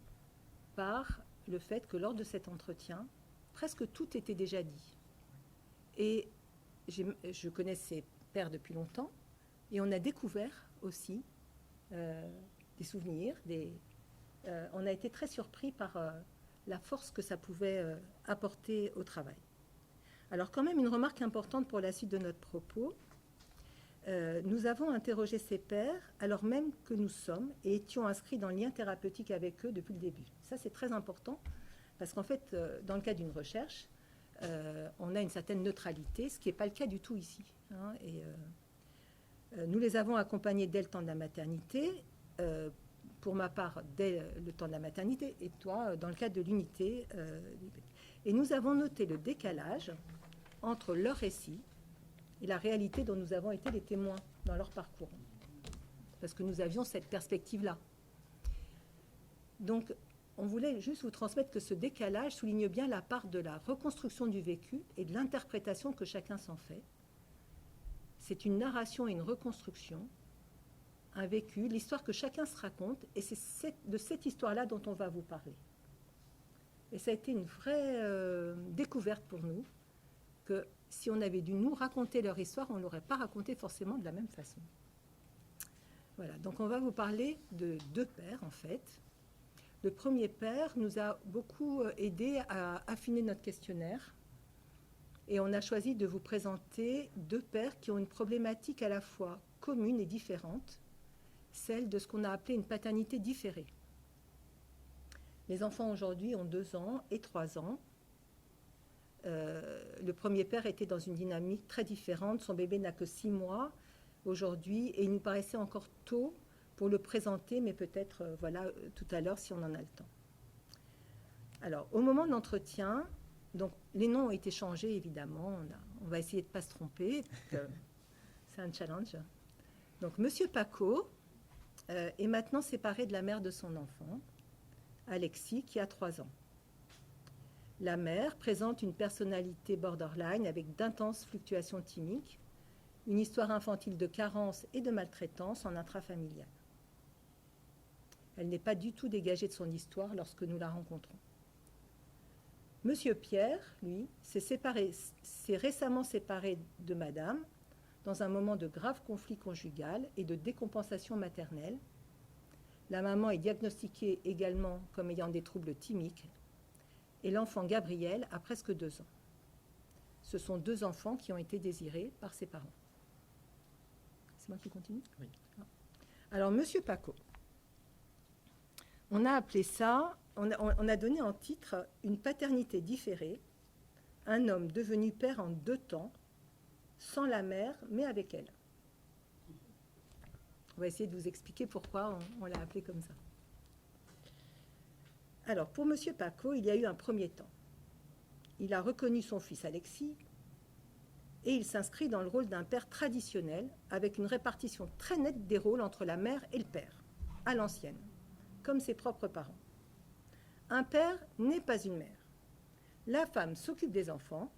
par le fait que lors de cet entretien, presque tout était déjà dit. Et je connais ces pères depuis longtemps, et on a découvert aussi des souvenirs. On a été très surpris par la force que ça pouvait apporter au travail. Alors quand même, une remarque importante pour la suite de notre propos. Nous avons interrogé ces pairs alors même que nous sommes et étions inscrits dans le lien thérapeutique avec eux depuis le début. Ça, c'est très important parce qu'en fait, dans le cas d'une recherche, on a une certaine neutralité, ce qui n'est pas le cas du tout ici. Hein, nous les avons accompagnés dès le temps de la maternité, pour ma part, dès le temps de la maternité, et toi, dans le cadre de l'unité. Et nous avons noté le décalage entre leur récit et la réalité dont nous avons été les témoins dans leur parcours. Parce que nous avions cette perspective-là. Donc, on voulait juste vous transmettre que ce décalage souligne bien la part de la reconstruction du vécu et de l'interprétation que chacun s'en fait. C'est une narration et une reconstruction, un vécu, l'histoire que chacun se raconte, et c'est de cette histoire-là dont on va vous parler. Et ça a été une vraie découverte pour nous, que si on avait dû nous raconter leur histoire, on ne l'aurait pas raconté forcément de la même façon. Voilà, donc on va vous parler de deux pères, en fait. Le premier père nous a beaucoup aidé à affiner notre questionnaire. Et on a choisi de vous présenter deux pères qui ont une problématique à la fois commune et différente, celle de ce qu'on a appelé une paternité différée. Les enfants aujourd'hui ont 2 ans et 3 ans. Le premier père était dans une dynamique très différente. Son bébé n'a que 6 mois aujourd'hui et il nous paraissait encore tôt pour le présenter, mais peut-être voilà, tout à l'heure si on en a le temps. Alors, au moment de l'entretien, donc les noms ont été changés évidemment. On va essayer de ne pas se tromper. C'est un challenge. Donc, Monsieur Paco est maintenant séparé de la mère de son enfant, Alexis, qui a 3 ans. La mère présente une personnalité borderline avec d'intenses fluctuations thymiques, une histoire infantile de carence et de maltraitance en intrafamilial. Elle n'est pas du tout dégagée de son histoire lorsque nous la rencontrons. Monsieur Pierre, lui, s'est récemment séparé de madame dans un moment de grave conflit conjugal et de décompensation maternelle. La maman est diagnostiquée également comme ayant des troubles thymiques et l'enfant Gabriel a presque 2 ans. Ce sont 2 enfants qui ont été désirés par ses parents. C'est moi qui continue ? Oui. Alors, Monsieur Paco, on a appelé ça, on a donné en titre une paternité différée, un homme devenu père en 2 temps, sans la mère, mais avec elle. On va essayer de vous expliquer pourquoi on l'a appelé comme ça. Alors, pour Monsieur Paco, il y a eu un premier temps. Il a reconnu son fils Alexis et il s'inscrit dans le rôle d'un père traditionnel avec une répartition très nette des rôles entre la mère et le père, à l'ancienne, comme ses propres parents. Un père n'est pas une mère. La femme s'occupe des enfants,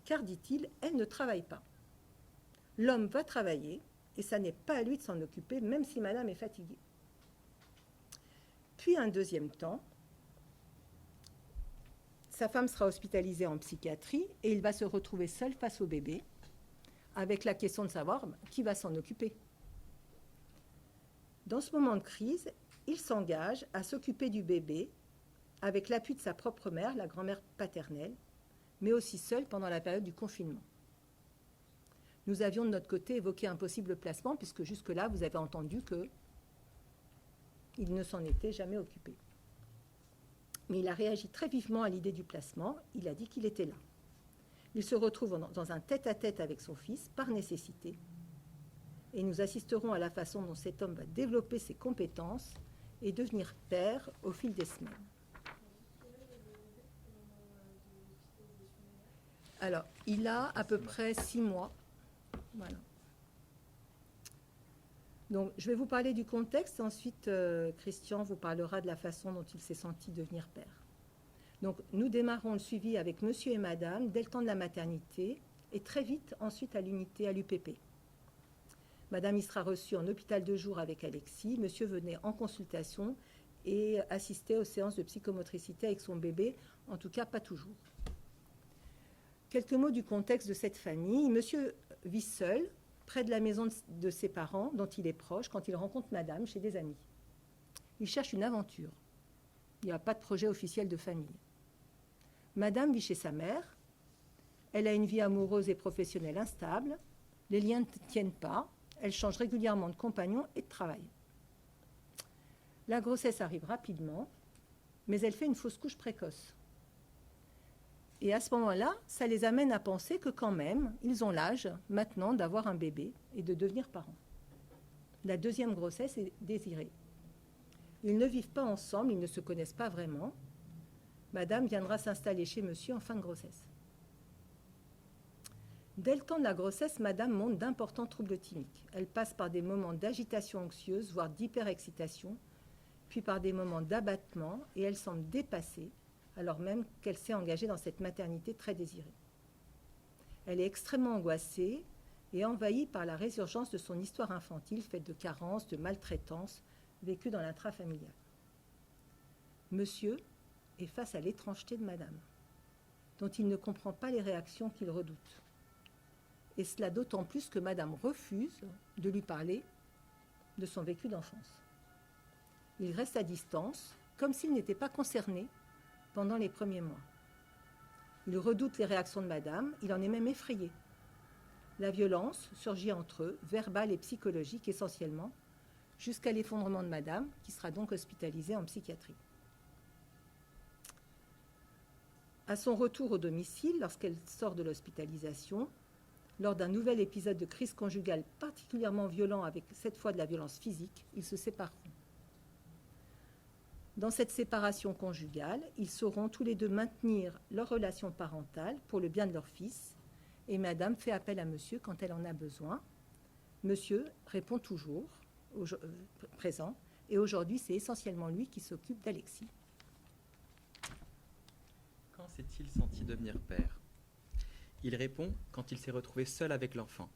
car, dit-il, elle ne travaille pas. L'homme va travailler, et ça n'est pas à lui de s'en occuper, même si madame est fatiguée. Puis un deuxième temps, sa femme sera hospitalisée en psychiatrie, et il va se retrouver seul face au bébé, avec la question de savoir qui va s'en occuper. Dans ce moment de crise, il s'engage à s'occuper du bébé, avec l'appui de sa propre mère, la grand-mère paternelle, mais aussi seul pendant la période du confinement. Nous avions de notre côté évoqué un possible placement, puisque jusque-là, vous avez entendu que Il ne s'en était jamais occupé. Mais il a réagi très vivement à l'idée du placement. Il a dit qu'il était là. Il se retrouve dans un tête-à-tête avec son fils, par nécessité. Et nous assisterons à la façon dont cet homme va développer ses compétences et devenir père au fil des semaines. Alors, il a à peu près 6 mois. Voilà. Donc, je vais vous parler du contexte. Ensuite, Christian vous parlera de la façon dont il s'est senti devenir père. Donc, nous démarrons le suivi avec monsieur et madame dès le temps de la maternité et très vite ensuite à l'unité à l'UPP. Madame y sera reçue en hôpital de jour avec Alexis. Monsieur venait en consultation et assistait aux séances de psychomotricité avec son bébé, en tout cas pas toujours. Quelques mots du contexte de cette famille. Monsieur vit seul, près de la maison de ses parents, dont il est proche, quand il rencontre madame chez des amis. Il cherche une aventure. Il n'y a pas de projet officiel de famille. Madame vit chez sa mère. Elle a une vie amoureuse et professionnelle instable. Les liens ne tiennent pas. Elle change régulièrement de compagnon et de travail. La grossesse arrive rapidement, mais elle fait une fausse couche précoce. Et à ce moment-là, ça les amène à penser que quand même, ils ont l'âge maintenant d'avoir un bébé et de devenir parents. La deuxième grossesse est désirée. Ils ne vivent pas ensemble, ils ne se connaissent pas vraiment. Madame viendra s'installer chez monsieur en fin de grossesse. Dès le temps de la grossesse, madame montre d'importants troubles thymiques. Elle passe par des moments d'agitation anxieuse, voire d'hyperexcitation, puis par des moments d'abattement, et elle semble dépassée, alors même qu'elle s'est engagée dans cette maternité très désirée. Elle est extrêmement angoissée et envahie par la résurgence de son histoire infantile faite de carences, de maltraitance, vécue dans l'intrafamilial. Monsieur est face à l'étrangeté de madame, dont il ne comprend pas les réactions qu'il redoute. Et cela d'autant plus que madame refuse de lui parler de son vécu d'enfance. Il reste à distance, comme s'il n'était pas concerné pendant les premiers mois. Il redoute les réactions de madame, il en est même effrayé. La violence surgit entre eux, verbale et psychologique essentiellement, jusqu'à l'effondrement de madame, qui sera donc hospitalisée en psychiatrie. À son retour au domicile, lorsqu'elle sort de l'hospitalisation, lors d'un nouvel épisode de crise conjugale particulièrement violent avec cette fois de la violence physique, ils se sépareront. Dans cette séparation conjugale, ils sauront tous les deux maintenir leur relation parentale pour le bien de leur fils, et madame fait appel à monsieur quand elle en a besoin. Monsieur répond toujours, présent, et aujourd'hui c'est essentiellement lui qui s'occupe d'Alexis. Quand s'est-il senti devenir père ? Il répond quand il s'est retrouvé seul avec l'enfant.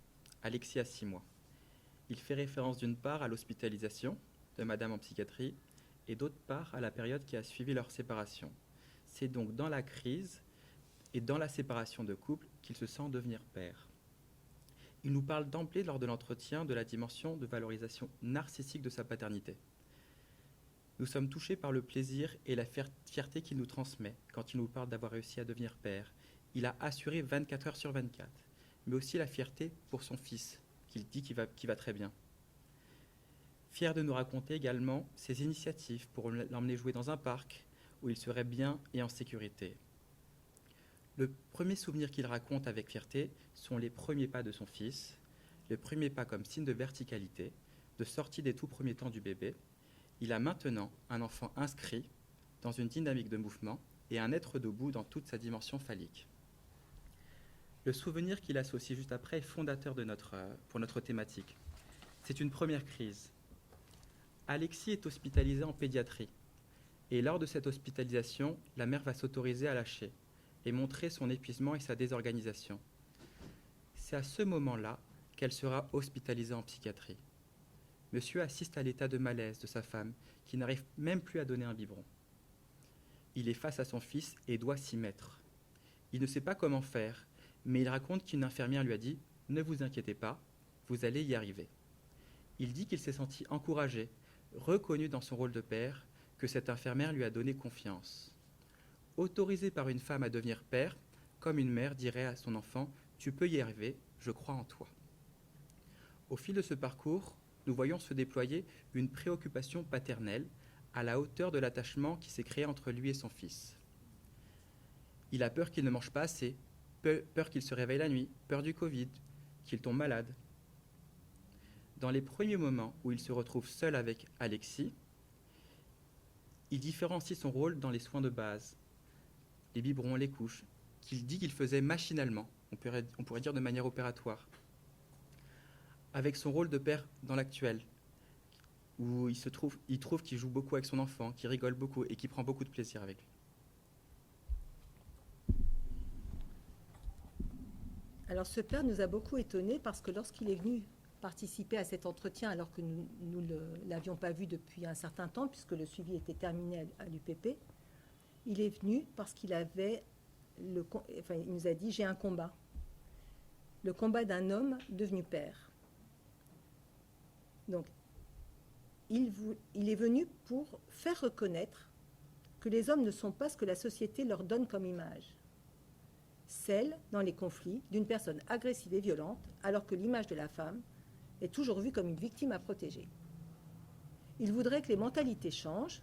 Alexis a 6 mois. Il fait référence d'une part à l'hospitalisation de madame en psychiatrie et d'autre part à la période qui a suivi leur séparation. C'est donc dans la crise et dans la séparation de couple qu'il se sent devenir père. Il nous parle d'emblée lors de l'entretien de la dimension de valorisation narcissique de sa paternité. Nous sommes touchés par le plaisir et la fierté qu'il nous transmet quand il nous parle d'avoir réussi à devenir père. Il a assuré 24 heures sur 24, mais aussi la fierté pour son fils, qu'il dit qu'il va très bien. Fier de nous raconter également ses initiatives pour l'emmener jouer dans un parc où il serait bien et en sécurité. Le premier souvenir qu'il raconte avec fierté sont les premiers pas de son fils, les premiers pas comme signe de verticalité, de sortie des tout premiers temps du bébé. Il a maintenant un enfant inscrit dans une dynamique de mouvement et un être debout dans toute sa dimension phallique. Le souvenir qu'il associe juste après est fondateur pour notre thématique. C'est une première crise. Alexis est hospitalisé en pédiatrie. Et lors de cette hospitalisation, la mère va s'autoriser à lâcher et montrer son épuisement et sa désorganisation. C'est à ce moment-là qu'elle sera hospitalisée en psychiatrie. Monsieur assiste à l'état de malaise de sa femme, qui n'arrive même plus à donner un biberon. Il est face à son fils et doit s'y mettre. Il ne sait pas comment faire, mais il raconte qu'une infirmière lui a dit « Ne vous inquiétez pas, vous allez y arriver ». Il dit qu'il s'est senti encouragé, reconnu dans son rôle de père, que cette infirmière lui a donné confiance. Autorisé par une femme à devenir père, comme une mère dirait à son enfant « Tu peux y arriver, je crois en toi ». Au fil de ce parcours, nous voyons se déployer une préoccupation paternelle à la hauteur de l'attachement qui s'est créé entre lui et son fils. Il a peur qu'il ne mange pas assez, peur qu'il se réveille la nuit, peur du Covid, qu'il tombe malade. Dans les premiers moments où il se retrouve seul avec Alexis, il différencie son rôle dans les soins de base, les biberons, les couches, qu'il dit qu'il faisait machinalement, on pourrait dire de manière opératoire, avec son rôle de père dans l'actuel, où il trouve qu'il joue beaucoup avec son enfant, qu'il rigole beaucoup et qu'il prend beaucoup de plaisir avec lui. Alors ce père nous a beaucoup étonnés parce que lorsqu'il est venu participer à cet entretien, alors que nous ne l'avions pas vu depuis un certain temps, puisque le suivi était terminé à l'UPP, il est venu parce qu'il avait, il nous a dit « j'ai un combat ». Le combat d'un homme devenu père. Donc, il est venu pour faire reconnaître que les hommes ne sont pas ce que la société leur donne comme image. Celle, dans les conflits, d'une personne agressive et violente, alors que l'image de la femme est toujours vue comme une victime à protéger. Il voudrait que les mentalités changent,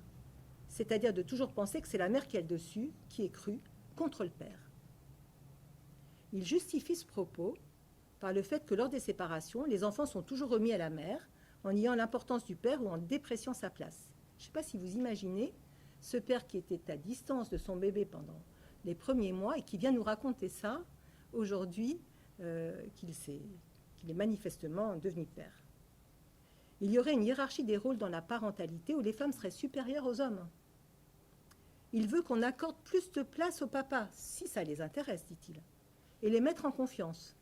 c'est-à-dire de toujours penser que c'est la mère qui est le dessus, qui est crue, contre le père. Il justifie ce propos par le fait que lors des séparations, les enfants sont toujours remis à la mère en niant l'importance du père ou en dépréciant sa place. Je ne sais pas si vous imaginez ce père qui était à distance de son bébé pendant les premiers mois et qui vient nous raconter ça aujourd'hui, qu'il est manifestement devenu père. Il y aurait une hiérarchie des rôles dans la parentalité où les femmes seraient supérieures aux hommes. Il veut qu'on accorde plus de place aux papas, si ça les intéresse, dit-il, et les mettre en confiance,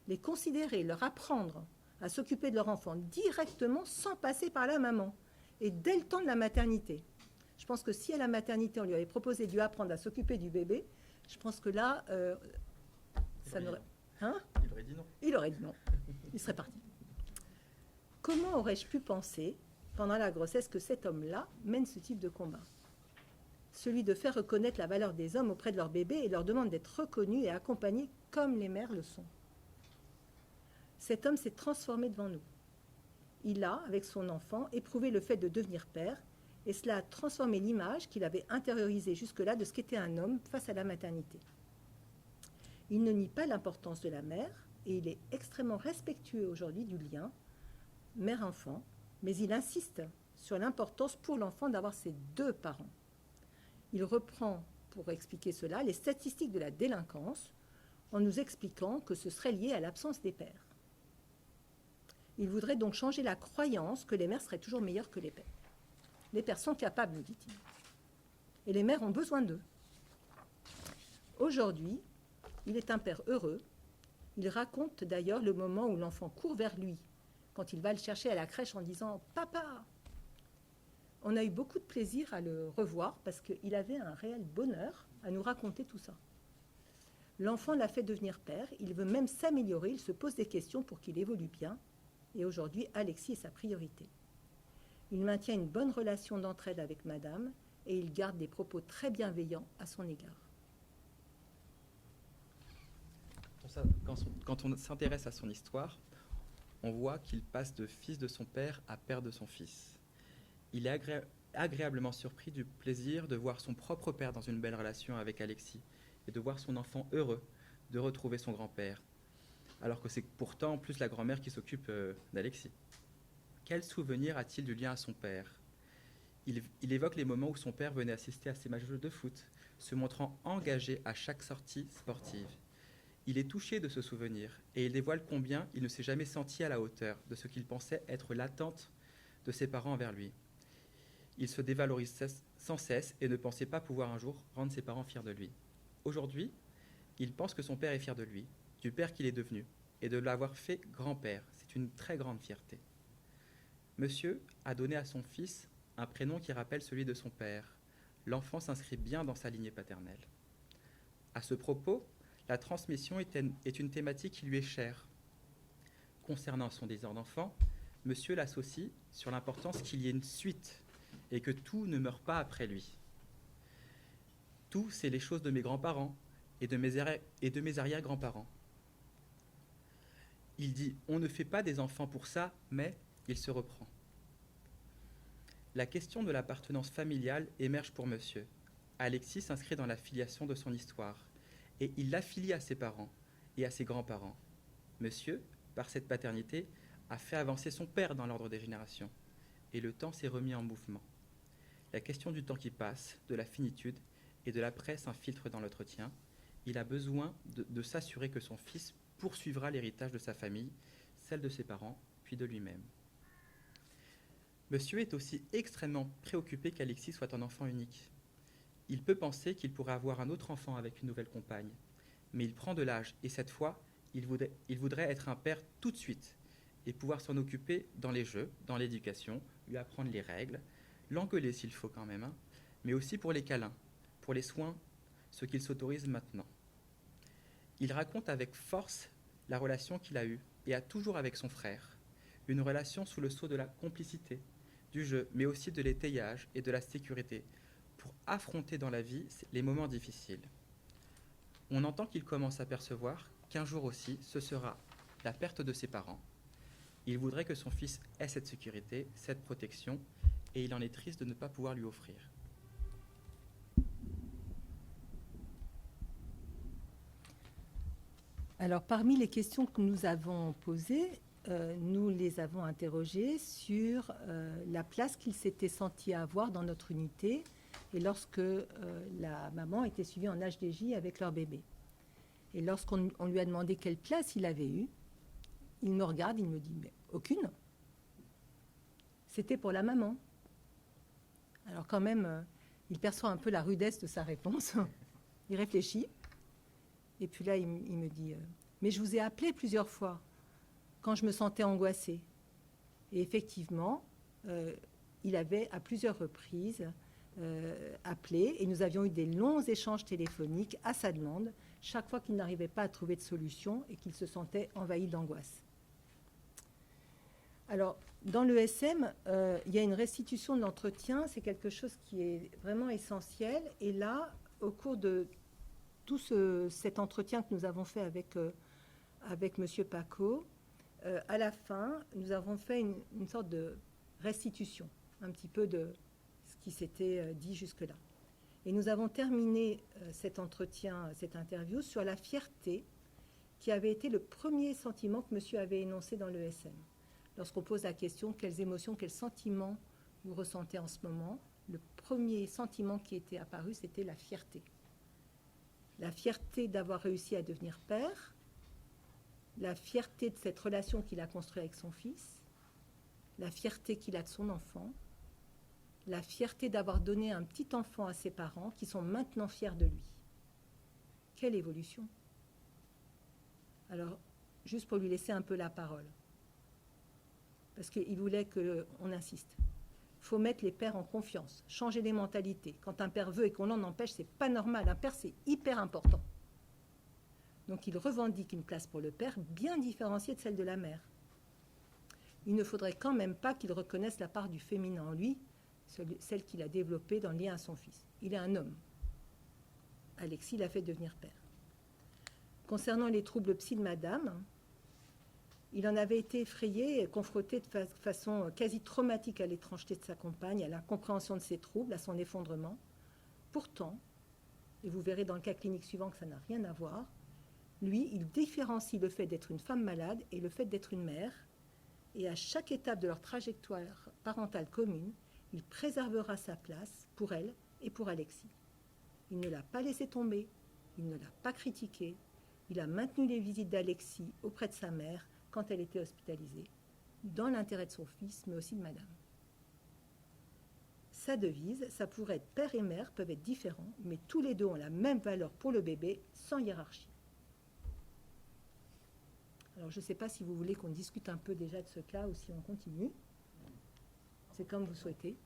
les considérer, leur apprendre à s'occuper de leur enfant directement sans passer par la maman, et dès le temps de la maternité. Je pense que si à la maternité, on lui avait proposé de lui apprendre à s'occuper du bébé, je pense que là, ça n'aurait... Hein ? Il aurait dit non. Il aurait dit non. Il serait parti. Comment aurais-je pu penser, pendant la grossesse, que cet homme-là mène ce type de combat ? Celui de faire reconnaître la valeur des hommes auprès de leur bébé et leur demande d'être reconnus et accompagnés comme les mères le sont. Cet homme s'est transformé devant nous. Il a, avec son enfant, éprouvé le fait de devenir père, et cela a transformé l'image qu'il avait intériorisée jusque-là de ce qu'était un homme face à la maternité. Il ne nie pas l'importance de la mère, et il est extrêmement respectueux aujourd'hui du lien mère-enfant, mais il insiste sur l'importance pour l'enfant d'avoir ses deux parents. Il reprend, pour expliquer cela, les statistiques de la délinquance, en nous expliquant que ce serait lié à l'absence des pères. Il voudrait donc changer la croyance que les mères seraient toujours meilleures que les pères. Les pères sont capables, nous dit-il. Et les mères ont besoin d'eux. Aujourd'hui, il est un père heureux. Il raconte d'ailleurs le moment où l'enfant court vers lui, quand il va le chercher à la crèche en disant « Papa !» On a eu beaucoup de plaisir à le revoir parce qu'il avait un réel bonheur à nous raconter tout ça. L'enfant l'a fait devenir père. Il veut même s'améliorer. Il se pose des questions pour qu'il évolue bien. Et aujourd'hui, Alexis est sa priorité. Il maintient une bonne relation d'entraide avec madame et il garde des propos très bienveillants à son égard. Quand on s'intéresse à son histoire, on voit qu'il passe de fils de son père à père de son fils. Il est agréablement surpris du plaisir de voir son propre père dans une belle relation avec Alexis et de voir son enfant heureux de retrouver son grand-père, alors que c'est pourtant plus la grand-mère qui s'occupe d'Alexis. Quel souvenir a-t-il du lien à son père ? Il évoque les moments où son père venait assister à ses matchs de foot, se montrant engagé à chaque sortie sportive. Il est touché de ce souvenir et il dévoile combien il ne s'est jamais senti à la hauteur de ce qu'il pensait être l'attente de ses parents envers lui. Il se dévalorise sans cesse et ne pensait pas pouvoir un jour rendre ses parents fiers de lui. Aujourd'hui, il pense que son père est fier de lui, du père qu'il est devenu, et de l'avoir fait grand-père. C'est une très grande fierté. Monsieur a donné à son fils un prénom qui rappelle celui de son père. L'enfant s'inscrit bien dans sa lignée paternelle. À ce propos, la transmission est une thématique qui lui est chère. Concernant son désir d'enfant, monsieur l'associe sur l'importance qu'il y ait une suite et que tout ne meure pas après lui. Tout, c'est les choses de mes grands-parents et de mes arrière-grands-parents. Il dit « On ne fait pas des enfants pour ça, mais il se reprend. La question de l'appartenance familiale émerge pour monsieur. Alexis s'inscrit dans la filiation de son histoire, et il l'affilie à ses parents et à ses grands-parents. Monsieur, par cette paternité, a fait avancer son père dans l'ordre des générations, et le temps s'est remis en mouvement. La question du temps qui passe, de la finitude et de l'après s'infiltre dans l'entretien. Il a besoin de s'assurer que son fils poursuivra l'héritage de sa famille, celle de ses parents, puis de lui-même. Monsieur est aussi extrêmement préoccupé qu'Alexis soit un enfant unique. Il peut penser qu'il pourrait avoir un autre enfant avec une nouvelle compagne, mais il prend de l'âge et cette fois, il voudrait être un père tout de suite et pouvoir s'en occuper dans les jeux, dans l'éducation, lui apprendre les règles, l'engueuler s'il faut quand même, mais aussi pour les câlins, pour les soins, ce qu'il s'autorise maintenant. Il raconte avec force la relation qu'il a eue et a toujours avec son frère, une relation sous le sceau de la complicité, du jeu, mais aussi de l'étayage et de la sécurité, pour affronter dans la vie les moments difficiles. On entend qu'il commence à percevoir qu'un jour aussi, ce sera la perte de ses parents. Il voudrait que son fils ait cette sécurité, cette protection, et il en est triste de ne pas pouvoir lui offrir. Alors, parmi les questions que nous avons posées, nous les avons interrogés sur la place qu'il s'était senti avoir dans notre unité et lorsque la maman était suivie en HDJ avec leur bébé. Et lorsqu'on lui a demandé quelle place il avait eue, il me regarde, il me dit « mais aucune ». C'était pour la maman. Alors quand même, il perçoit un peu la rudesse de sa réponse. Il réfléchit. Et puis là, il me dit « mais je vous ai appelé plusieurs fois quand je me sentais angoissée ». Et effectivement, il avait à plusieurs reprises appelé et nous avions eu des longs échanges téléphoniques à sa demande, chaque fois qu'il n'arrivait pas à trouver de solution et qu'il se sentait envahi d'angoisse. Alors, dans l'ESM, il y a une restitution de l'entretien, c'est quelque chose qui est vraiment essentiel. Et là, au cours de tout cet entretien que nous avons fait avec M. Paco, à la fin, nous avons fait une sorte de restitution, un petit peu de ce qui s'était dit jusque-là. Et nous avons terminé cet entretien, cette interview, sur la fierté qui avait été le premier sentiment que monsieur avait énoncé dans l'ESM. Lorsqu'on pose la question, quelles émotions, quels sentiments vous ressentez en ce moment, le premier sentiment qui était apparu, c'était la fierté. La fierté d'avoir réussi à devenir père, la fierté de cette relation qu'il a construite avec son fils, la fierté qu'il a de son enfant, la fierté d'avoir donné un petit enfant à ses parents qui sont maintenant fiers de lui. Quelle évolution! Alors, juste pour lui laisser un peu la parole, parce qu'il voulait qu'on insiste. Il faut mettre les pères en confiance, changer les mentalités. Quand un père veut et qu'on l'en empêche, c'est pas normal. Un père, c'est hyper important. Donc, il revendique une place pour le père bien différenciée de celle de la mère. Il ne faudrait quand même pas qu'il reconnaisse la part du féminin en lui, celle qu'il a développée dans le lien à son fils. Il est un homme. Alexis l'a fait devenir père. Concernant les troubles psy de madame, il en avait été effrayé et confronté de façon quasi traumatique à l'étrangeté de sa compagne, à l'incompréhension de ses troubles, à son effondrement. Pourtant, et vous verrez dans le cas clinique suivant que ça n'a rien à voir, lui, il différencie le fait d'être une femme malade et le fait d'être une mère, et à chaque étape de leur trajectoire parentale commune, il préservera sa place pour elle et pour Alexis. Il ne l'a pas laissé tomber, il ne l'a pas critiqué, il a maintenu les visites d'Alexis auprès de sa mère quand elle était hospitalisée, dans l'intérêt de son fils, mais aussi de madame. Sa devise, ça pourrait être père et mère, peuvent être différents, mais tous les deux ont la même valeur pour le bébé, sans hiérarchie. Alors, je ne sais pas si vous voulez qu'on discute un peu déjà de ce cas ou si on continue. C'est comme vous souhaitez.